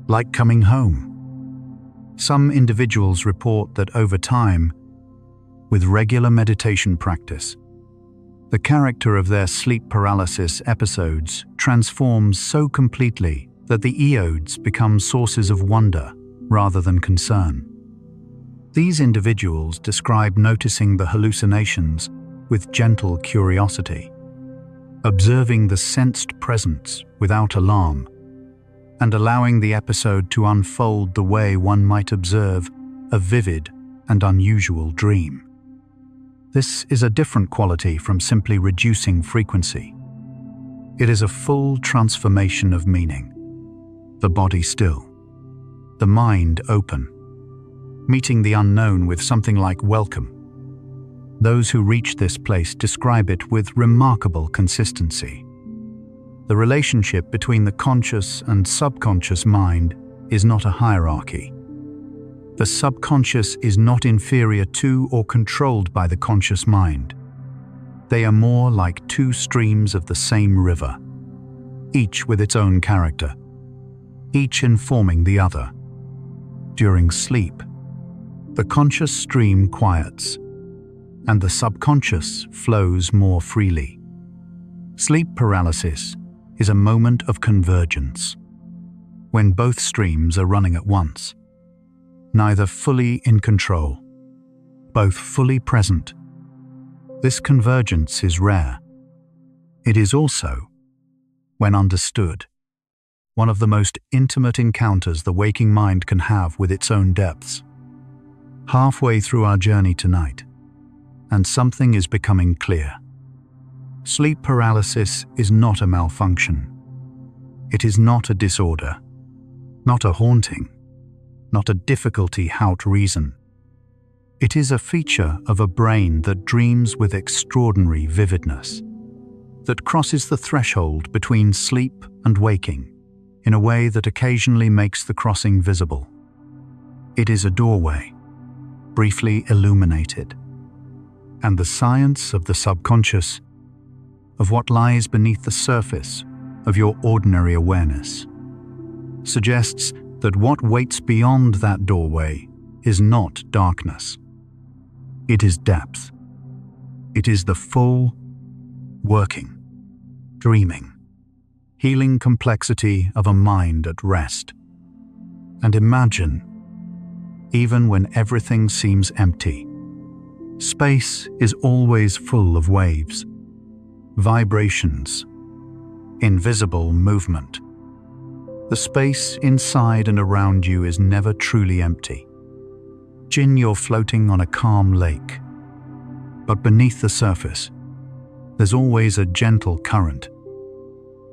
like coming home. Some individuals report that over time, with regular meditation practice, the character of their sleep paralysis episodes transforms so completely that the eodes become sources of wonder rather than concern. These individuals describe noticing the hallucinations with gentle curiosity, observing the sensed presence without alarm, and allowing the episode to unfold the way one might observe a vivid and unusual dream. This is a different quality from simply reducing frequency. It is a full transformation of meaning. The body still, the mind open, meeting the unknown with something like welcome. Those who reach this place describe it with remarkable consistency. The relationship between the conscious and subconscious mind is not a hierarchy. The subconscious is not inferior to or controlled by the conscious mind. They are more like two streams of the same river, each with its own character, each informing the other. During sleep, the conscious stream quiets, and the subconscious flows more freely. Sleep paralysis is a moment of convergence, when both streams are running at once, neither fully in control, both fully present. This convergence is rare. It is also, when understood, one of the most intimate encounters the waking mind can have with its own depths. Halfway through our journey tonight, and something is becoming clear. Sleep paralysis is not a malfunction. It is not a disorder, not a haunting, not a difficulty how to reason. It is a feature of a brain that dreams with extraordinary vividness, that crosses the threshold between sleep and waking in a way that occasionally makes the crossing visible. It is a doorway, briefly illuminated, and the science of the subconscious, of what lies beneath the surface of your ordinary awareness, suggests that what waits beyond that doorway is not darkness. It is depth. It is the full, working, dreaming, healing complexity of a mind at rest. And imagine, even when everything seems empty, space is always full of waves, vibrations, invisible movement. The space inside and around you is never truly empty. Imagine you're floating on a calm lake, but beneath the surface, there's always a gentle current.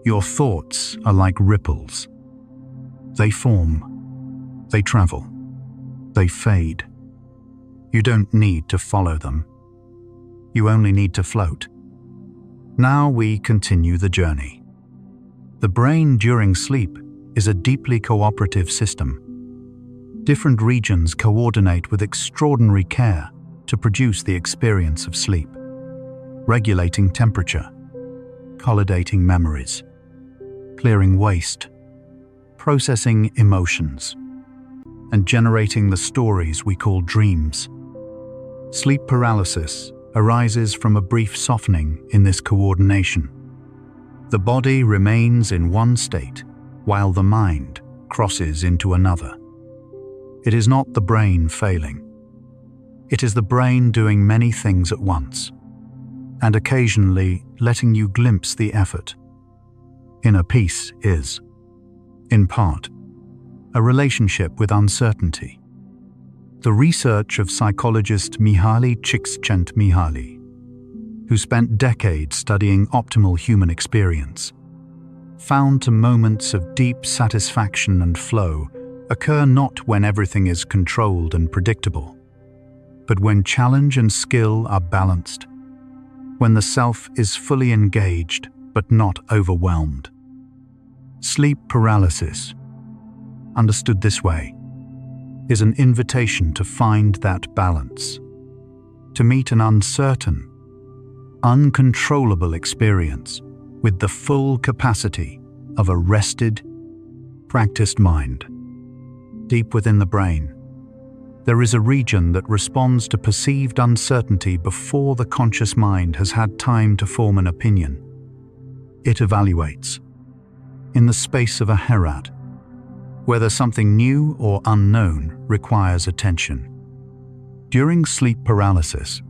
Your thoughts are like ripples. They form, they travel, they fade. You don't need to follow them. You only need to float. Now we continue the journey. The brain during sleep is a deeply cooperative system. Different regions coordinate with extraordinary care to produce the experience of sleep, regulating temperature, consolidating memories, clearing waste, processing emotions, and generating the stories we call dreams. Sleep paralysis arises from a brief softening in this coordination. The body remains in one state, while the mind crosses into another. It is not the brain failing. It is the brain doing many things at once, and occasionally letting you glimpse the effort. Inner peace is, in part, a relationship with uncertainty. The research of psychologist Mihaly Csikszentmihalyi, who spent decades studying optimal human experience, found that moments of deep satisfaction and flow occur not when everything is controlled and predictable, but when challenge and skill are balanced, when the self is fully engaged but not overwhelmed. Sleep paralysis, understood this way, is an invitation to find that balance, to meet an uncertain, uncontrollable experience with the full capacity of a rested, practiced mind. Deep within the brain, there is a region that responds to perceived uncertainty before the conscious mind has had time to form an opinion. It evaluates, in the space of a herad, whether something new or unknown requires attention. During sleep paralysis,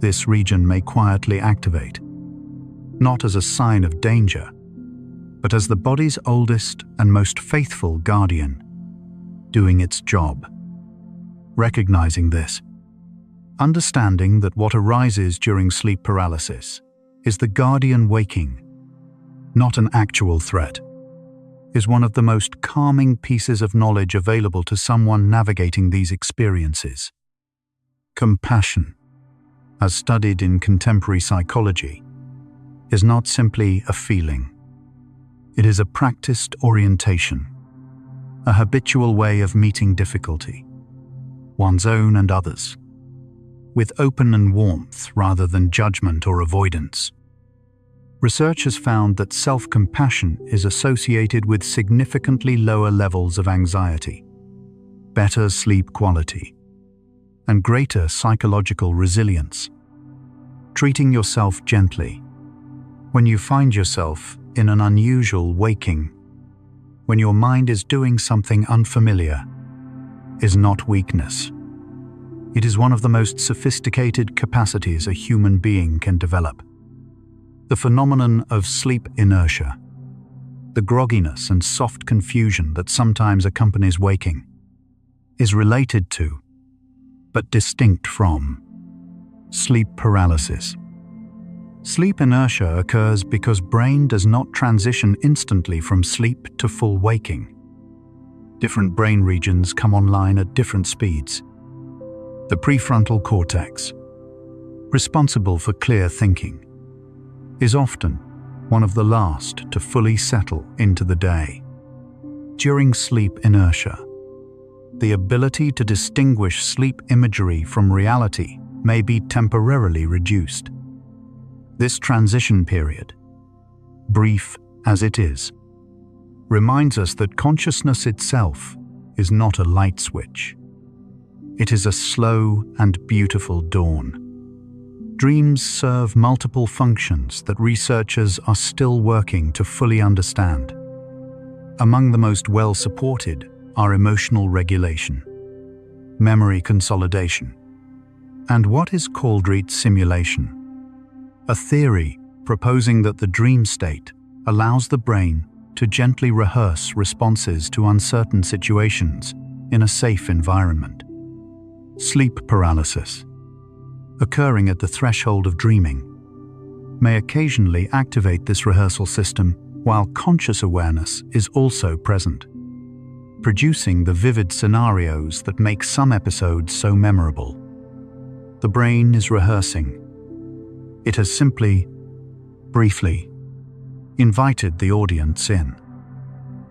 this region may quietly activate, not as a sign of danger, but as the body's oldest and most faithful guardian, doing its job. Recognizing this, understanding that what arises during sleep paralysis is the guardian waking, not an actual threat, is one of the most calming pieces of knowledge available to someone navigating these experiences. Compassion, as studied in contemporary psychology, is not simply a feeling. It is a practiced orientation, a habitual way of meeting difficulty, one's own and others, with open and warmth rather than judgment or avoidance. Research has found that self-compassion is associated with significantly lower levels of anxiety, better sleep quality, and greater psychological resilience. Treating yourself gently when you find yourself in an unusual waking, when your mind is doing something unfamiliar, is not weakness. It is one of the most sophisticated capacities a human being can develop. The phenomenon of sleep inertia, the grogginess and soft confusion that sometimes accompanies waking, is related to, but distinct from, sleep paralysis. Sleep inertia occurs because brain does not transition instantly from sleep to full waking. Different brain regions come online at different speeds. The prefrontal cortex, responsible for clear thinking, is often one of the last to fully settle into the day. During sleep inertia, the ability to distinguish sleep imagery from reality may be temporarily reduced. This transition period, brief as it is, reminds us that consciousness itself is not a light switch. It is a slow and beautiful dawn. Dreams serve multiple functions that researchers are still working to fully understand. Among the most well-supported are emotional regulation, memory consolidation, and what is called dream simulation, a theory proposing that the dream state allows the brain to gently rehearse responses to uncertain situations in a safe environment. Sleep paralysis, occurring at the threshold of dreaming, may occasionally activate this rehearsal system while conscious awareness is also present, producing the vivid scenarios that make some episodes so memorable. The brain is rehearsing. It has simply, briefly, invited the audience in.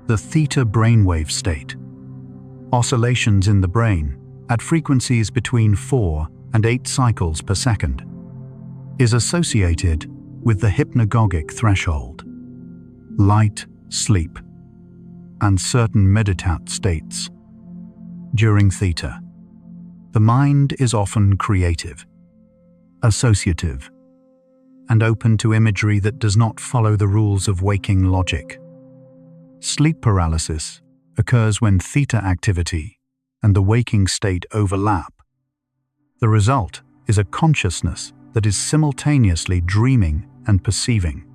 The theta brainwave state, oscillations in the brain at frequencies between 4 and 8 cycles per second, is associated with the hypnagogic threshold, light sleep, and certain meditate states. During theta, the mind is often creative, associative, and open to imagery that does not follow the rules of waking logic. Sleep paralysis occurs when theta activity and the waking state overlap. The result is a consciousness that is simultaneously dreaming and perceiving,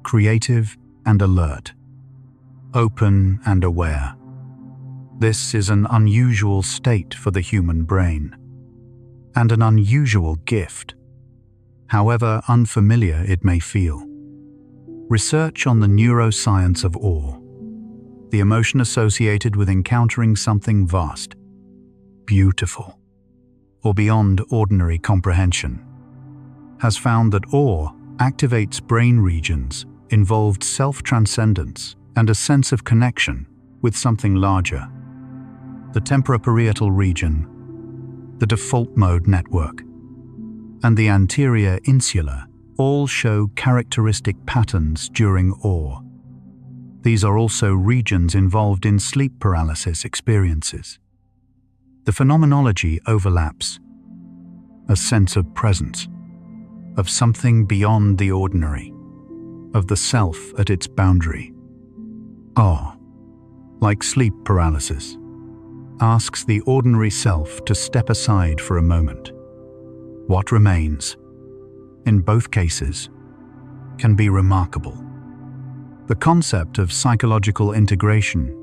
creative and alert, open and aware. This is an unusual state for the human brain, and an unusual gift, however unfamiliar it may feel. Research on the neuroscience of awe, the emotion associated with encountering something vast, beautiful, or beyond ordinary comprehension, has found that awe activates brain regions involved self-transcendence and a sense of connection with something larger. The temporoparietal region, the default mode network, and the anterior insula all show characteristic patterns during awe. These are also regions involved in sleep paralysis experiences. The phenomenology overlaps. A sense of presence, of something beyond the ordinary, of the self at its boundary. Awe, like sleep paralysis, asks the ordinary self to step aside for a moment. What remains, in both cases, can be remarkable. The concept of psychological integration,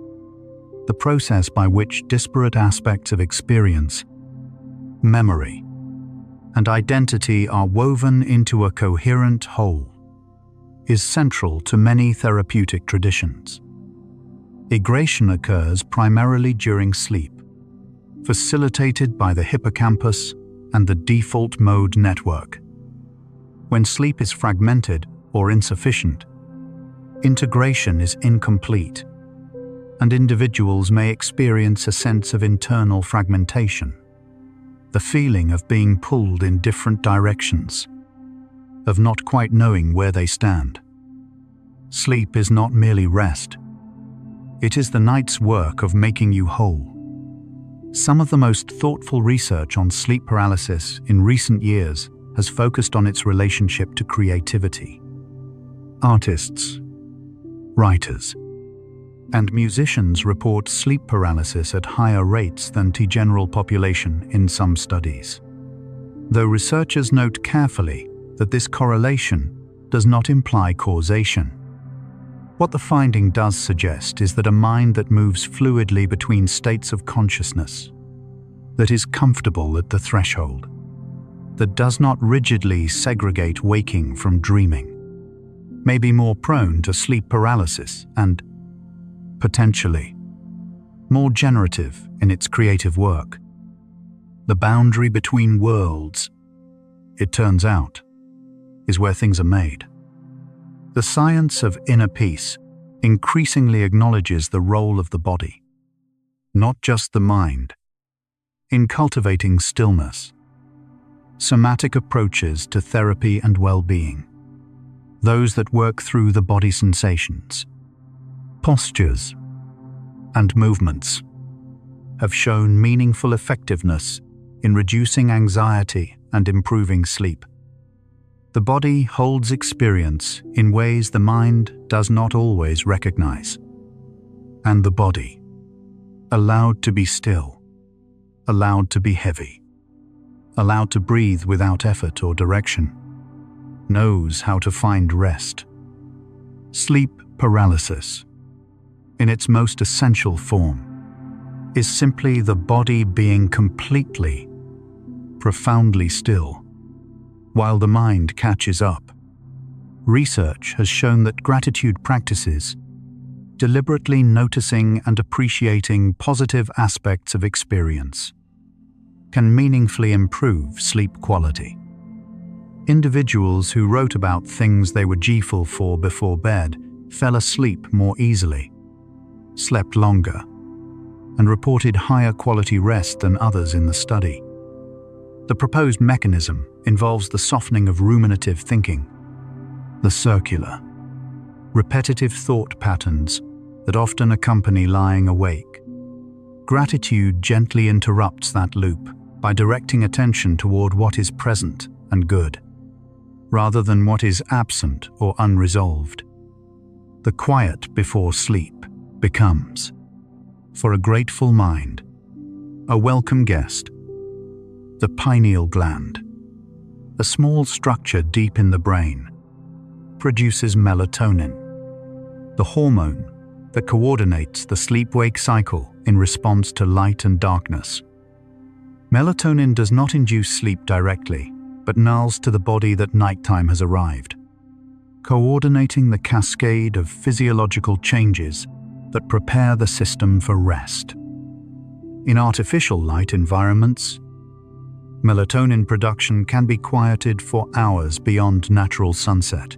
the process by which disparate aspects of experience, memory, and identity are woven into a coherent whole, is central to many therapeutic traditions. Egration occurs primarily during sleep, facilitated by the hippocampus and the default mode network. When sleep is fragmented or insufficient, integration is incomplete, and individuals may experience a sense of internal fragmentation, the feeling of being pulled in different directions, of not quite knowing where they stand. Sleep is not merely rest. It is the night's work of making you whole. Some of the most thoughtful research on sleep paralysis in recent years has focused on its relationship to creativity. Artists, writers, and musicians report sleep paralysis at higher rates than the general population in some studies. Though researchers note carefully that this correlation does not imply causation. What the finding does suggest is that a mind that moves fluidly between states of consciousness, that is comfortable at the threshold, that does not rigidly segregate waking from dreaming, may be more prone to sleep paralysis and, potentially, more generative in its creative work. The boundary between worlds, it turns out, is where things are made. The science of inner peace increasingly acknowledges the role of the body, not just the mind, in cultivating stillness. Somatic approaches to therapy and well-being, those that work through the body sensations, postures, and movements, have shown meaningful effectiveness in reducing anxiety and improving sleep. The body holds experience in ways the mind does not always recognize. And the body, allowed to be still, allowed to be heavy, allowed to breathe without effort or direction, knows how to find rest. Sleep paralysis, in its most essential form, is simply the body being completely, profoundly still, while the mind catches up. Research has shown that gratitude practices, deliberately noticing and appreciating positive aspects of experience, can meaningfully improve sleep quality. Individuals who wrote about things they were grateful for before bed fell asleep more easily, slept longer, and reported higher quality rest than others in the study. The proposed mechanism involves the softening of ruminative thinking, the circular, repetitive thought patterns that often accompany lying awake. Gratitude gently interrupts that loop by directing attention toward what is present and good, rather than what is absent or unresolved. The quiet before sleep becomes, for a grateful mind, a welcome guest. The pineal gland, a small structure deep in the brain, produces melatonin, the hormone that coordinates the sleep-wake cycle in response to light and darkness. Melatonin does not induce sleep directly, but signals to the body that nighttime has arrived, coordinating the cascade of physiological changes that prepare the system for rest. In artificial light environments, melatonin production can be quieted for hours beyond natural sunset,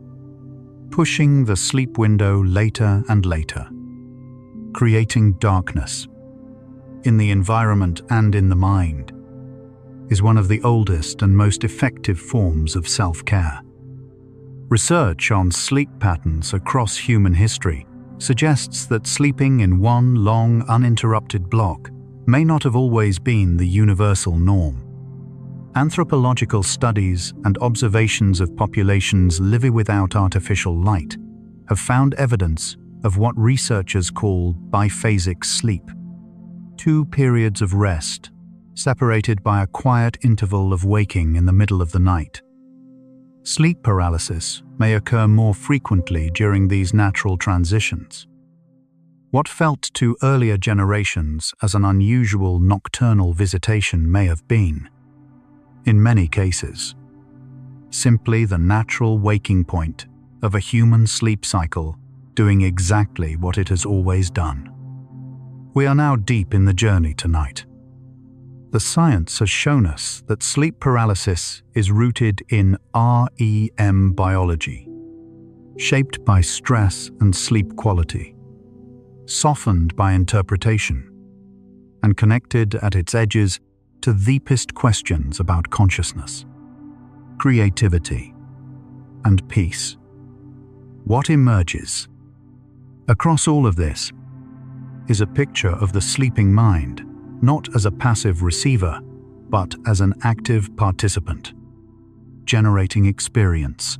pushing the sleep window later and later, creating darkness in the environment and in the mind, is one of the oldest and most effective forms of self-care. Research on sleep patterns across human history suggests that sleeping in one long, uninterrupted block may not have always been the universal norm. Anthropological studies and observations of populations living without artificial light have found evidence of what researchers call biphasic sleep, two periods of rest separated by a quiet interval of waking in the middle of the night. Sleep paralysis may occur more frequently during these natural transitions. What felt to earlier generations as an unusual nocturnal visitation may have been, in many cases, simply the natural waking point of a human sleep cycle doing exactly what it has always done. We are now deep in the journey tonight. The science has shown us that sleep paralysis is rooted in REM biology, shaped by stress and sleep quality, softened by interpretation, and connected at its edges to the deepest questions about consciousness, creativity, and peace. What emerges across all of this is a picture of the sleeping mind, not as a passive receiver, but as an active participant, generating experience,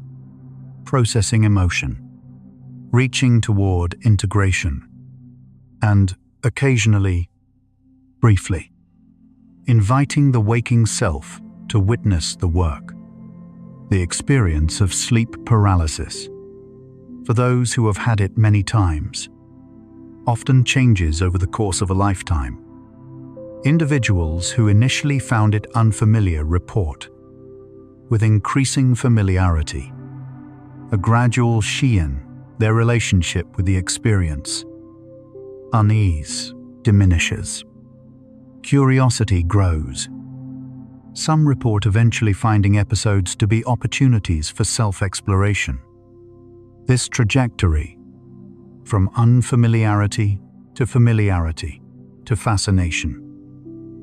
processing emotion, reaching toward integration, and occasionally, briefly, inviting the waking self to witness the work. The experience of sleep paralysis, for those who have had it many times, often changes over the course of a lifetime. Individuals who initially found it unfamiliar report, with increasing familiarity, a gradual shift in their relationship with the experience. Unease diminishes. Curiosity grows. Some report eventually finding episodes to be opportunities for self-exploration. This trajectory, from unfamiliarity to familiarity to fascination,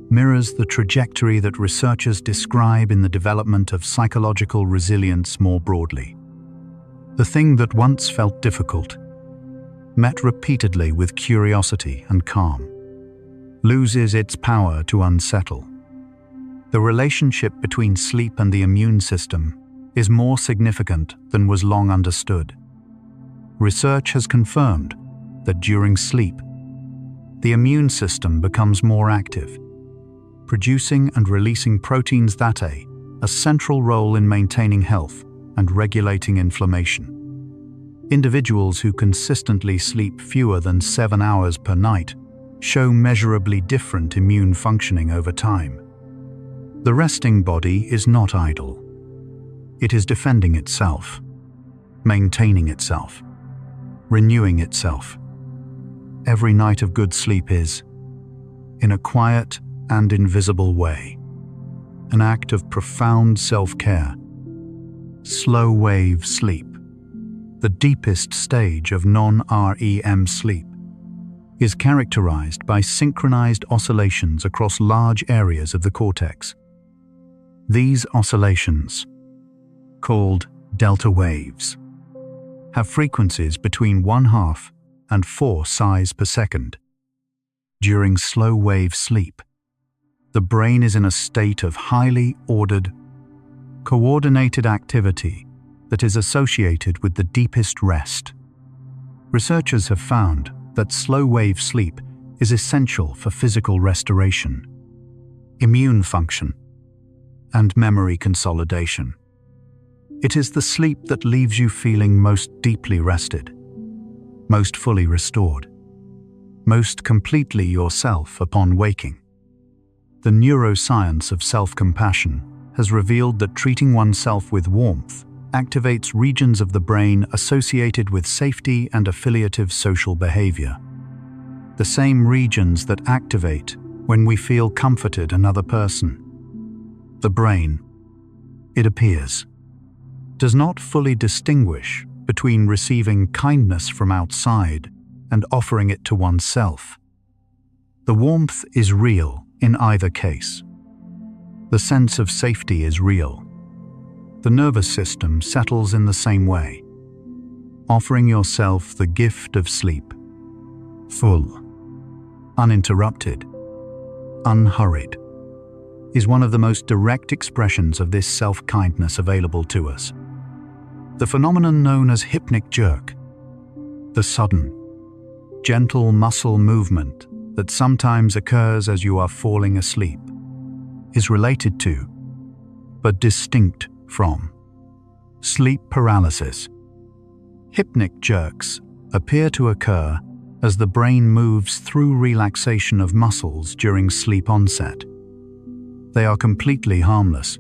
mirrors the trajectory that researchers describe in the development of psychological resilience more broadly. The thing that once felt difficult, met repeatedly with curiosity and calm, loses its power to unsettle. The relationship between sleep and the immune system is more significant than was long understood. Research has confirmed that during sleep, the immune system becomes more active, producing and releasing proteins that play a central role in maintaining health and regulating inflammation. Individuals who consistently sleep fewer than 7 hours per night show measurably different immune functioning over time. The resting body is not idle. It is defending itself, maintaining itself, renewing itself. Every night of good sleep is, in a quiet and invisible way, an act of profound self-care. Slow-wave sleep, the deepest stage of non-REM sleep, is characterized by synchronized oscillations across large areas of the cortex. These oscillations, called delta waves, have frequencies between 1/2 and 4 sighs per second. During slow-wave sleep, the brain is in a state of highly ordered, coordinated activity that is associated with the deepest rest. Researchers have found that slow-wave sleep is essential for physical restoration, immune function, and memory consolidation. It is the sleep that leaves you feeling most deeply rested, most fully restored, most completely yourself upon waking. The neuroscience of self-compassion has revealed that treating oneself with warmth activates regions of the brain associated with safety and affiliative social behavior. The same regions that activate when we feel comforted another person. The brain, it appears, does not fully distinguish between receiving kindness from outside and offering it to oneself. The warmth is real in either case. The sense of safety is real. The nervous system settles in the same way. Offering yourself the gift of sleep, full, uninterrupted, unhurried, is one of the most direct expressions of this self-kindness available to us. The phenomenon known as hypnic jerk, the sudden, gentle muscle movement that sometimes occurs as you are falling asleep, is related to, but distinct from, sleep paralysis. Hypnic jerks appear to occur as the brain moves through relaxation of muscles during sleep onset. They are completely harmless,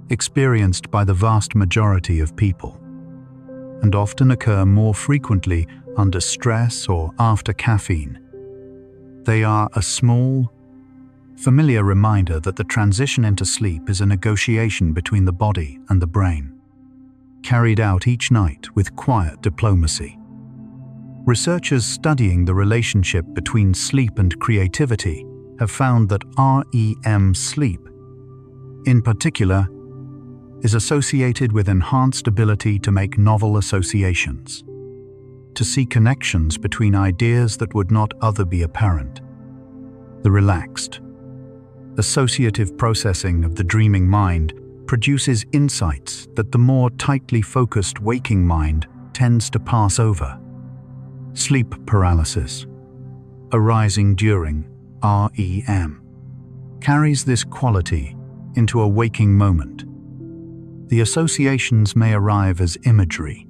experienced by the vast majority of people, and often occur more frequently under stress or after caffeine. They are a small, familiar reminder that the transition into sleep is a negotiation between the body and the brain, carried out each night with quiet diplomacy. Researchers studying the relationship between sleep and creativity have found that REM sleep, in particular, is associated with enhanced ability to make novel associations, to see connections between ideas that would not otherwise be apparent. The relaxed, associative processing of the dreaming mind produces insights that the more tightly focused waking mind tends to pass over. Sleep paralysis, arising during REM, carries this quality into a waking moment. The associations may arrive as imagery,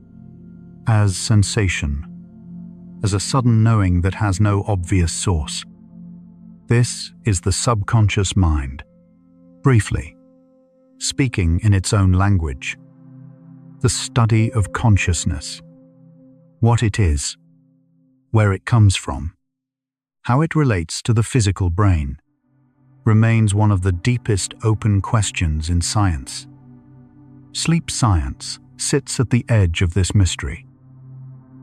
as sensation, as a sudden knowing that has no obvious source. This is the subconscious mind, briefly, speaking in its own language. The study of consciousness, what it is, where it comes from, how it relates to the physical brain, remains one of the deepest open questions in science. Sleep science sits at the edge of this mystery.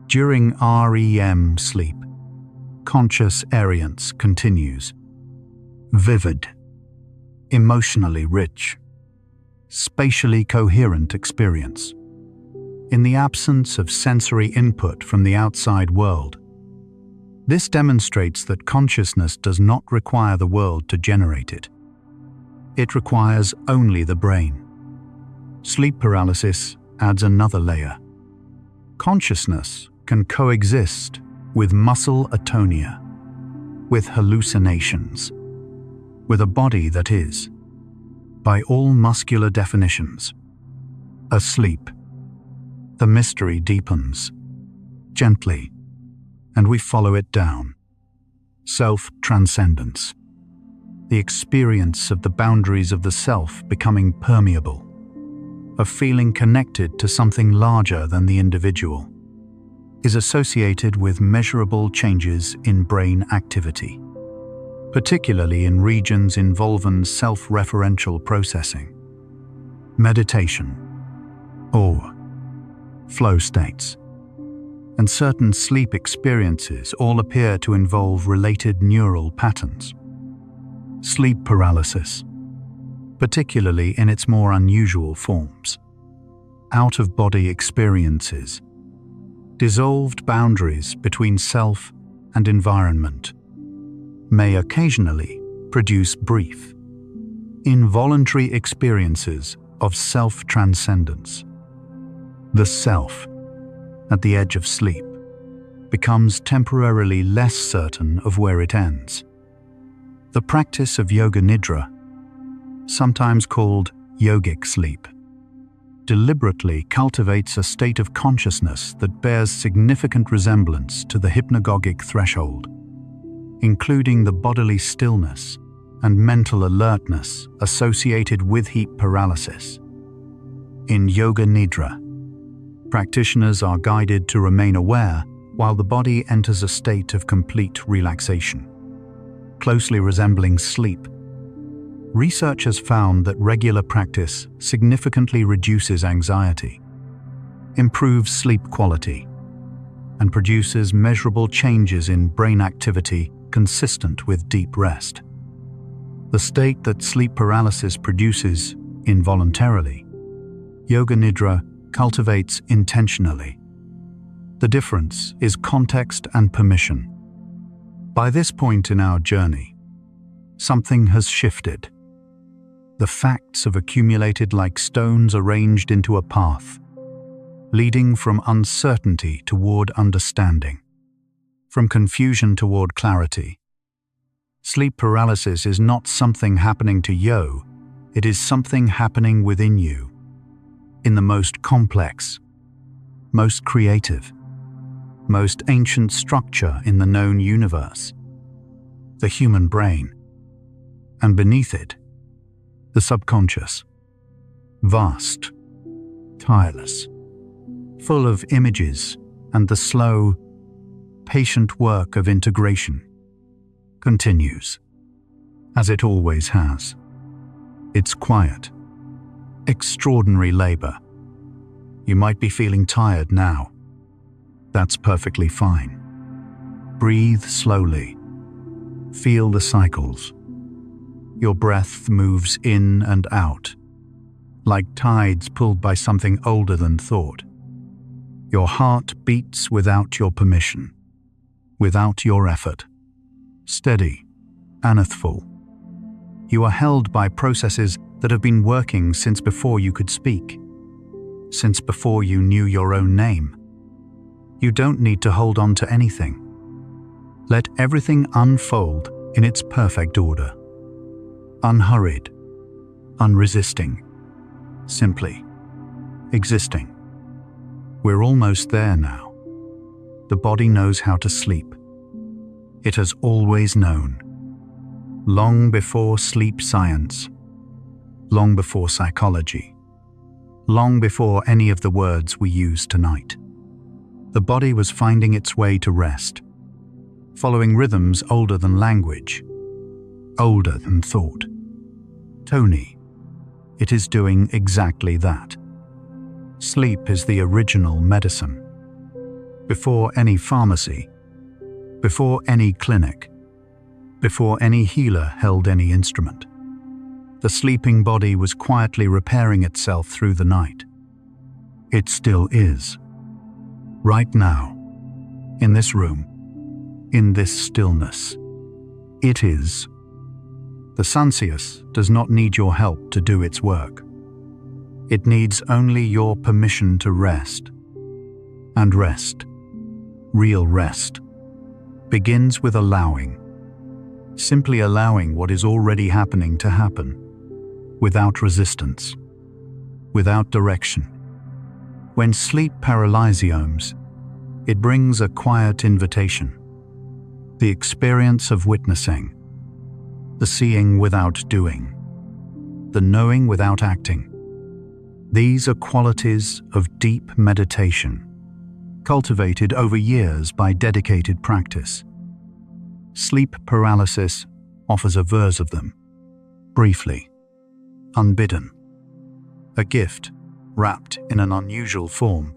During REM sleep, conscious ariance continues. Vivid, emotionally rich, spatially coherent experience. In the absence of sensory input from the outside world, this demonstrates that consciousness does not require the world to generate it. It requires only the brain. Sleep paralysis adds another layer. Consciousness can coexist with muscle atonia, with hallucinations, with a body that is, by all muscular definitions, asleep. The mystery deepens. gently, and we follow it down. Self-transcendence. The experience of the boundaries of the self becoming permeable, of feeling connected to something larger than the individual, is associated with measurable changes in brain activity, particularly in regions involving self-referential processing, meditation, or flow states, and certain sleep experiences all appear to involve related neural patterns. Sleep paralysis, particularly in its more unusual forms, out-of-body experiences, dissolved boundaries between self and environment, may occasionally produce brief, involuntary experiences of self-transcendence. The self, at the edge of sleep, becomes temporarily less certain of where it ends. The practice of yoga nidra, sometimes called yogic sleep, deliberately cultivates a state of consciousness that bears significant resemblance to the hypnagogic threshold, including the bodily stillness and mental alertness associated with heat paralysis. In yoga nidra, practitioners are guided to remain aware while the body enters a state of complete relaxation, closely resembling sleep. Research has found that regular practice significantly reduces anxiety, improves sleep quality, and produces measurable changes in brain activity consistent with deep rest. The state that sleep paralysis produces involuntarily, yoga nidra cultivates intentionally. The difference is context and permission. By this point in our journey, something has shifted. The facts have accumulated like stones arranged into a path, leading from uncertainty toward understanding, from confusion toward clarity. Sleep paralysis is not something happening to you, it is something happening within you, in the most complex, most creative, most ancient structure in the known universe, the human brain, and beneath it, the subconscious, vast, tireless, full of images and the slow, patient work of integration, continues, as it always has. It's quiet, extraordinary labor. You might be feeling tired now. That's perfectly fine. Breathe slowly. Feel the cycles. Your breath moves in and out, like tides pulled by something older than thought. Your heart beats without your permission, without your effort. Steady, anathful. You are held by processes that have been working since before you could speak, since before you knew your own name. You don't need to hold on to anything. Let everything unfold in its perfect order. Unhurried, unresisting, simply existing. We're almost there now. The body knows how to sleep. It has always known. Long before sleep science, long before psychology, long before any of the words we use tonight. The body was finding its way to rest, following rhythms older than language, older than thought. Tony, it is doing exactly that. Sleep is the original medicine. Before any pharmacy, before any clinic, before any healer held any instrument, the sleeping body was quietly repairing itself through the night. It still is. Right now, in this room, in this stillness, it is. The Sancius does not need your help to do its work. It needs only your permission to rest. And rest, real rest, begins with allowing. Simply allowing what is already happening to happen, without resistance, without direction. When sleep paralysiomes, It brings a quiet invitation, the experience of witnessing, the seeing without doing, the knowing without acting. These are qualities of deep meditation, cultivated over years by dedicated practice. Sleep paralysis offers a verse of them, briefly, unbidden, a gift wrapped in an unusual form.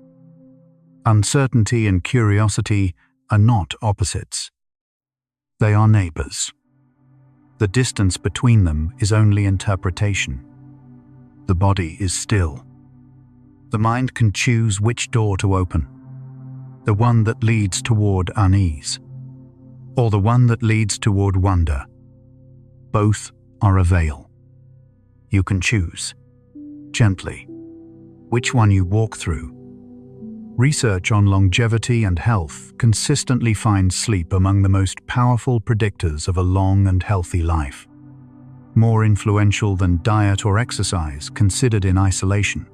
Uncertainty and curiosity are not opposites. They are neighbors. The distance between them is only interpretation. The body is still. The mind can choose which door to open, the one that leads toward unease, or the one that leads toward wonder. Both are a veil. You can choose, gently, which one you walk through. Research on longevity and health consistently finds sleep among the most powerful predictors of a long and healthy life, more influential than diet or exercise considered in isolation.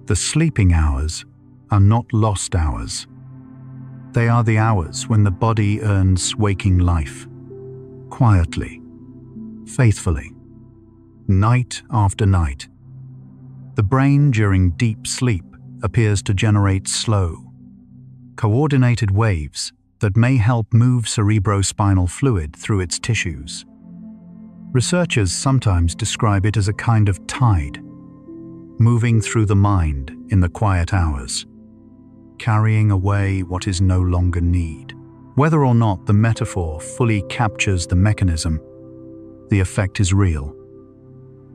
The sleeping hours are not lost hours. They are the hours when the body earns waking life, quietly, faithfully, night after night. The brain during deep sleep appears to generate slow, coordinated waves that may help move cerebrospinal fluid through its tissues. Researchers sometimes describe it as a kind of tide, moving through the mind in the quiet hours, carrying away what is no longer need. Whether or not the metaphor fully captures the mechanism, the effect is real.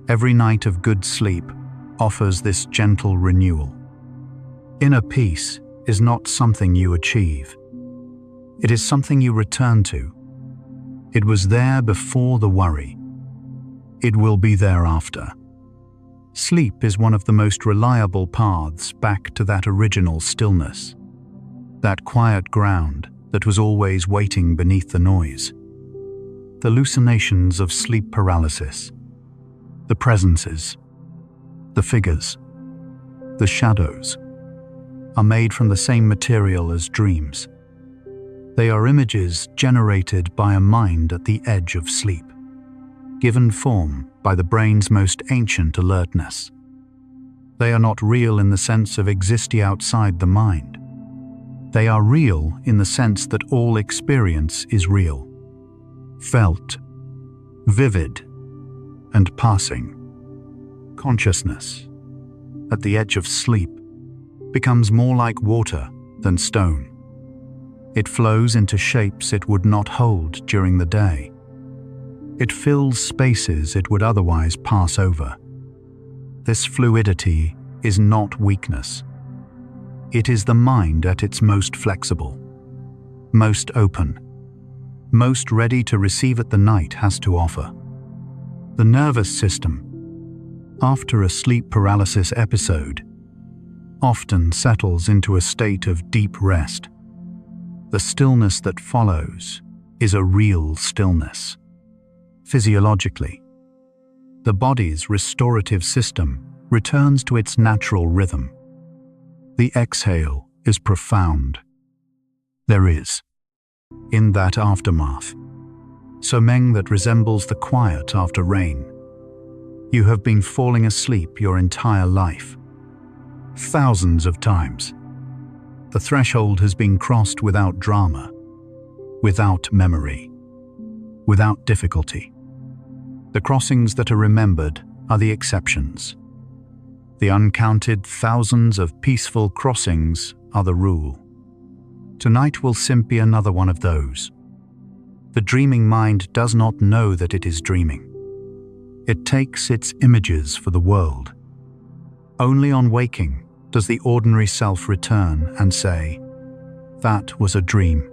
Every night of good sleep offers this gentle renewal. Inner peace is not something you achieve. It is something you return to. It was there before the worry. It will be there after. Sleep is one of the most reliable paths back to that original stillness, that quiet ground that was always waiting beneath the noise. The hallucinations of sleep paralysis, the presences, the figures, the shadows, are made from the same material as dreams. They are images generated by a mind at the edge of sleep, given form by the brain's most ancient alertness. They are not real in the sense of existing outside the mind. They are real in the sense that all experience is real, felt, vivid, and passing. Consciousness, at the edge of sleep, becomes more like water than stone. It flows into shapes it would not hold during the day. It fills spaces it would otherwise pass over. This fluidity is not weakness. It is the mind at its most flexible, most open, most ready to receive what the night has to offer. The nervous system, after a sleep paralysis episode, often settles into a state of deep rest. The stillness that follows is a real stillness. Physiologically, the body's restorative system returns to its natural rhythm. The exhale is profound. There is, in that aftermath, something that resembles the quiet after rain. You have been falling asleep your entire life, thousands of times. The threshold has been crossed without drama, without memory, without difficulty. The crossings that are remembered are the exceptions. The uncounted thousands of peaceful crossings are the rule. Tonight will simply be another one of those. The dreaming mind does not know that it is dreaming. It takes its images for the world. Only on waking does the ordinary self return and say, "That was a dream."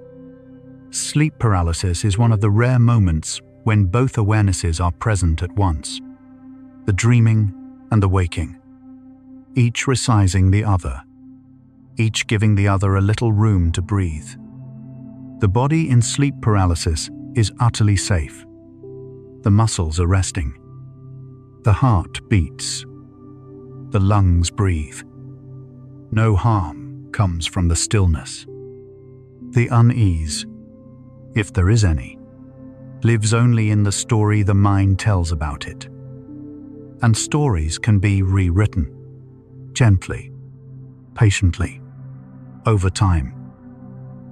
Sleep paralysis is one of the rare moments when both awarenesses are present at once, the dreaming and the waking, each resizing the other, each giving the other a little room to breathe. The body in sleep paralysis is utterly safe. The muscles are resting. The heart beats. The lungs breathe. No harm comes from the stillness. The unease, if there is any, lives only in the story the mind tells about it. And stories can be rewritten, gently, patiently, over time.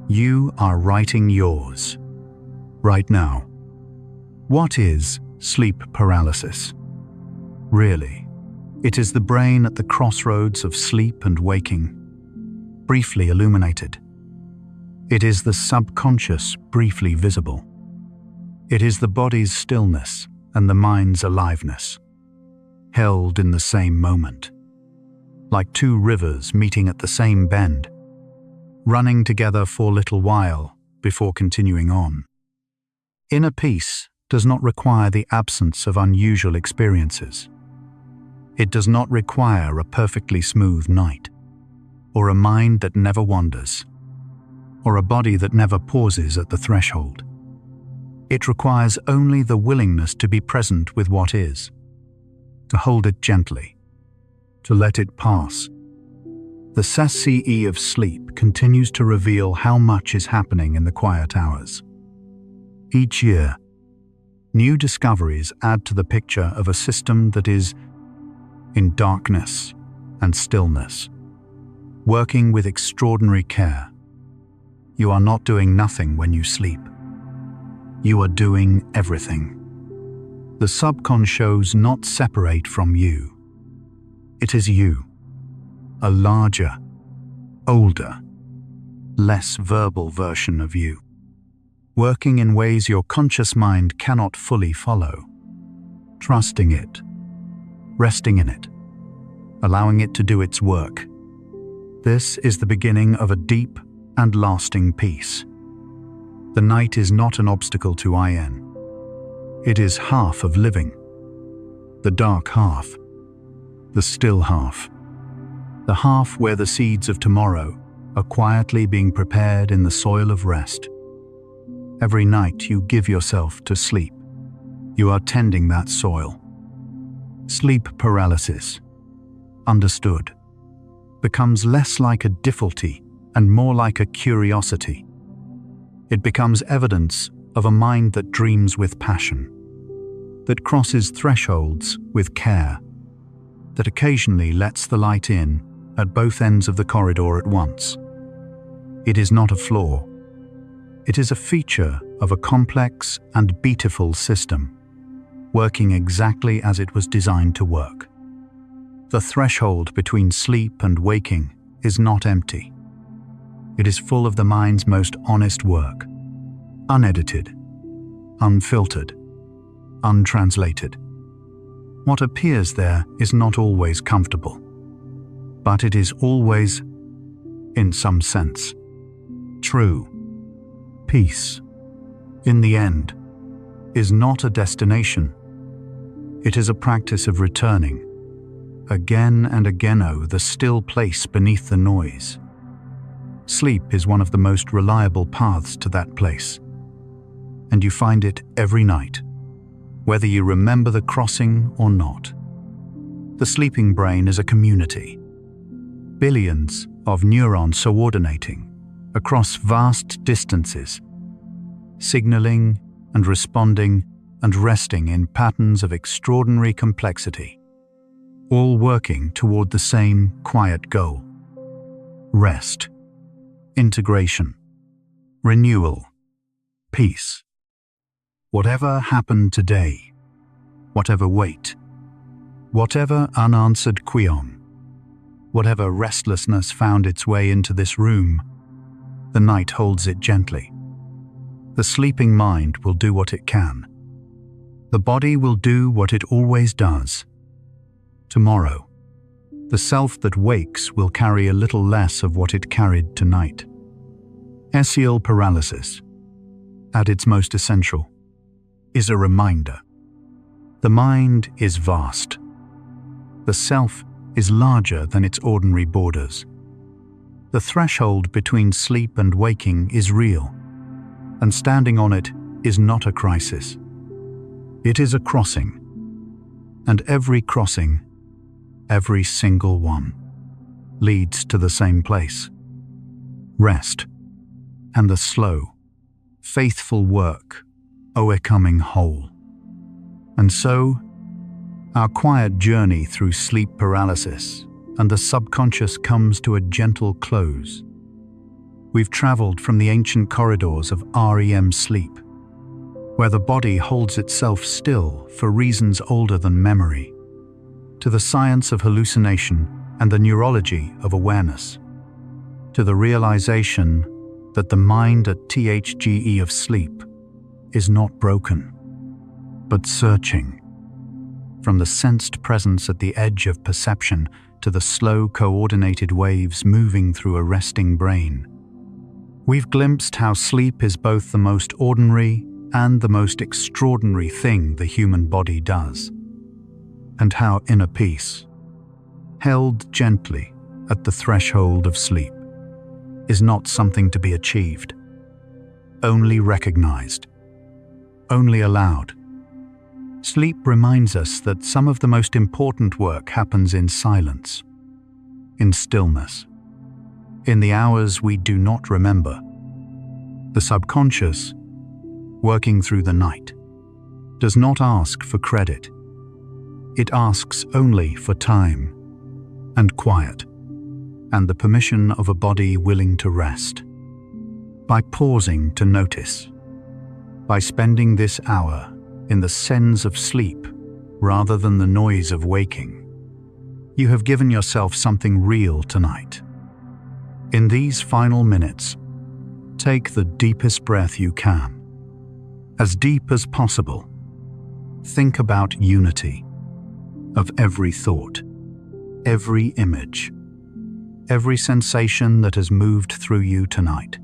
You are writing yours, right now. What is sleep paralysis? Really, it is the brain at the crossroads of sleep and waking, briefly illuminated. It is the subconscious briefly visible. It is the body's stillness and the mind's aliveness, held in the same moment, like two rivers meeting at the same bend, running together for a little while before continuing on. Inner peace does not require the absence of unusual experiences. It does not require a perfectly smooth night, or a mind that never wanders, or a body that never pauses at the threshold. It requires only the willingness to be present with what is, to hold it gently, to let it pass. The SCE of sleep continues to reveal how much is happening in the quiet hours. Each year, new discoveries add to the picture of a system that is in darkness and stillness, working with extraordinary care. You are not doing nothing when you sleep. You are doing everything. The subcon shows not separate from you. It is you, a larger, older, less verbal version of you, working in ways your conscious mind cannot fully follow, trusting it, resting in it, allowing it to do its work. This is the beginning of a deep and lasting peace. The night is not an obstacle to IN. It is half of living. The dark half, the still half, the half where the seeds of tomorrow are quietly being prepared in the soil of rest. Every night you give yourself to sleep. You are tending that soil. Sleep paralysis, understood, becomes less like a difficulty and more like a curiosity. It becomes evidence of a mind that dreams with passion, that crosses thresholds with care, that occasionally lets the light in at both ends of the corridor at once. It is not a flaw. It is a feature of a complex and beautiful system, working exactly as it was designed to work. The threshold between sleep and waking is not empty. It is full of the mind's most honest work, unedited, unfiltered, untranslated. What appears there is not always comfortable, but it is always, in some sense, true. Peace, in the end, is not a destination. It is a practice of returning, again and again, the still place beneath the noise. Sleep is one of the most reliable paths to that place, and you find it every night, whether you remember the crossing or not. The sleeping brain is a community, billions of neurons coordinating across vast distances, signaling and responding and resting in patterns of extraordinary complexity, all working toward the same quiet goal: rest, integration, renewal, peace. Whatever happened today, whatever weight, whatever unanswered queon, whatever restlessness found its way into this room, the night holds it gently. The sleeping mind will do what it can. The body will do what it always does. Tomorrow, the self that wakes will carry a little less of what it carried tonight. Sleep paralysis, at its most essential, is a reminder. The mind is vast. The self is larger than its ordinary borders. The threshold between sleep and waking is real, and standing on it is not a crisis. It is a crossing, and every crossing, every single one, leads to the same place: rest and the slow, faithful work of becoming whole. And so, our quiet journey through sleep paralysis and the subconscious comes to a gentle close. We've traveled from the ancient corridors of REM sleep, where the body holds itself still for reasons older than memory, to the science of hallucination and the neurology of awareness, to the realization that the mind at THGE of sleep is not broken, but searching. From the sensed presence at the edge of perception to the slow, coordinated waves moving through a resting brain, we've glimpsed how sleep is both the most ordinary and the most extraordinary thing the human body does, and how inner peace, held gently at the threshold of sleep, is not something to be achieved, only recognized, only allowed. Sleep reminds us that some of the most important work happens in silence, in stillness, in the hours we do not remember. The subconscious, working through the night, does not ask for credit. It asks only for time and quiet and the permission of a body willing to rest. By pausing to notice, by spending this hour in the sense of sleep rather than the noise of waking, you have given yourself something real tonight. In these final minutes, take the deepest breath you can, as deep as possible. Think about unity of every thought, every image, every sensation that has moved through you tonight.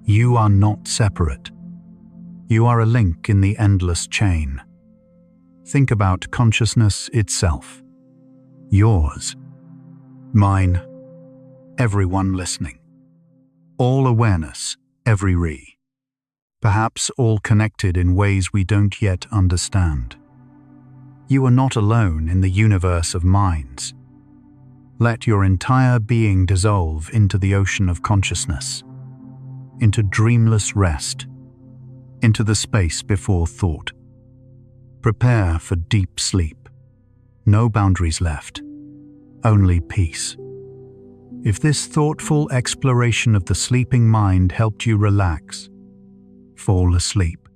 You are not separate. You are a link in the endless chain. Think about consciousness itself. Yours, mine, everyone listening. All awareness, every re. Perhaps all connected in ways we don't yet understand. You are not alone in the universe of minds. Let your entire being dissolve into the ocean of consciousness, into dreamless rest, into the space before thought. Prepare for deep sleep. No boundaries left, only peace. If this thoughtful exploration of the sleeping mind helped you relax, fall asleep,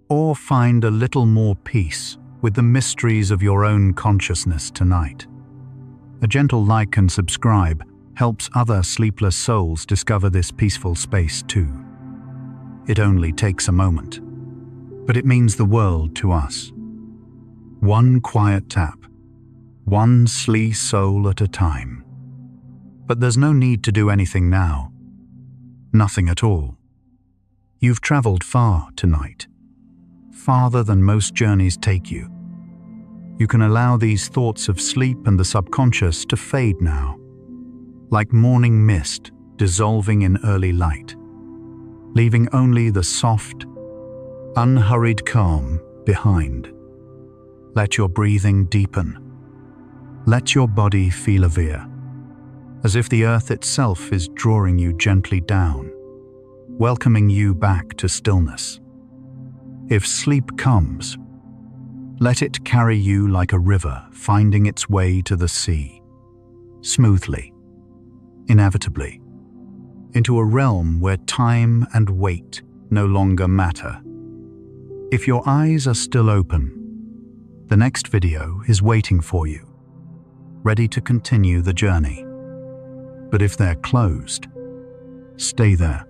or find a little more peace with the mysteries of your own consciousness tonight, a gentle like and subscribe helps other sleepless souls discover this peaceful space too. It only takes a moment, but it means the world to us. One quiet tap, one sleep soul at a time. But there's no need to do anything now. Nothing at all. You've traveled far tonight, farther than most journeys take you. You can allow these thoughts of sleep and the subconscious to fade now, like morning mist dissolving in early light, leaving only the soft, unhurried calm behind. Let your breathing deepen. Let your body feel aware, as if the earth itself is drawing you gently down, welcoming you back to stillness. If sleep comes, let it carry you like a river finding its way to the sea, smoothly, inevitably, into a realm where time and weight no longer matter. If your eyes are still open, the next video is waiting for you, ready to continue the journey. But if they're closed, stay there.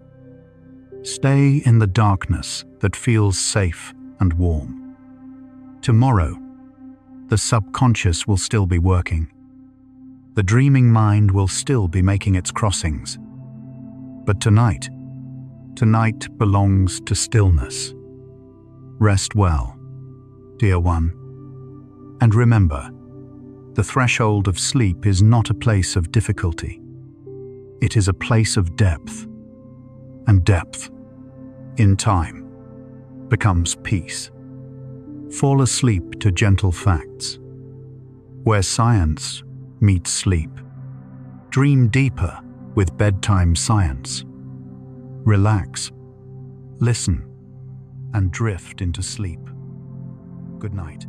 Stay in the darkness that feels safe and warm. Tomorrow, the subconscious will still be working. The dreaming mind will still be making its crossings. But tonight belongs to stillness. Rest well, dear one. And remember, the threshold of sleep is not a place of difficulty. It is a place of depth. And depth, in time, becomes peace. Fall asleep to gentle facts. Where science meets sleep. Dream deeper with bedtime science. Relax, listen, and drift into sleep. Good night.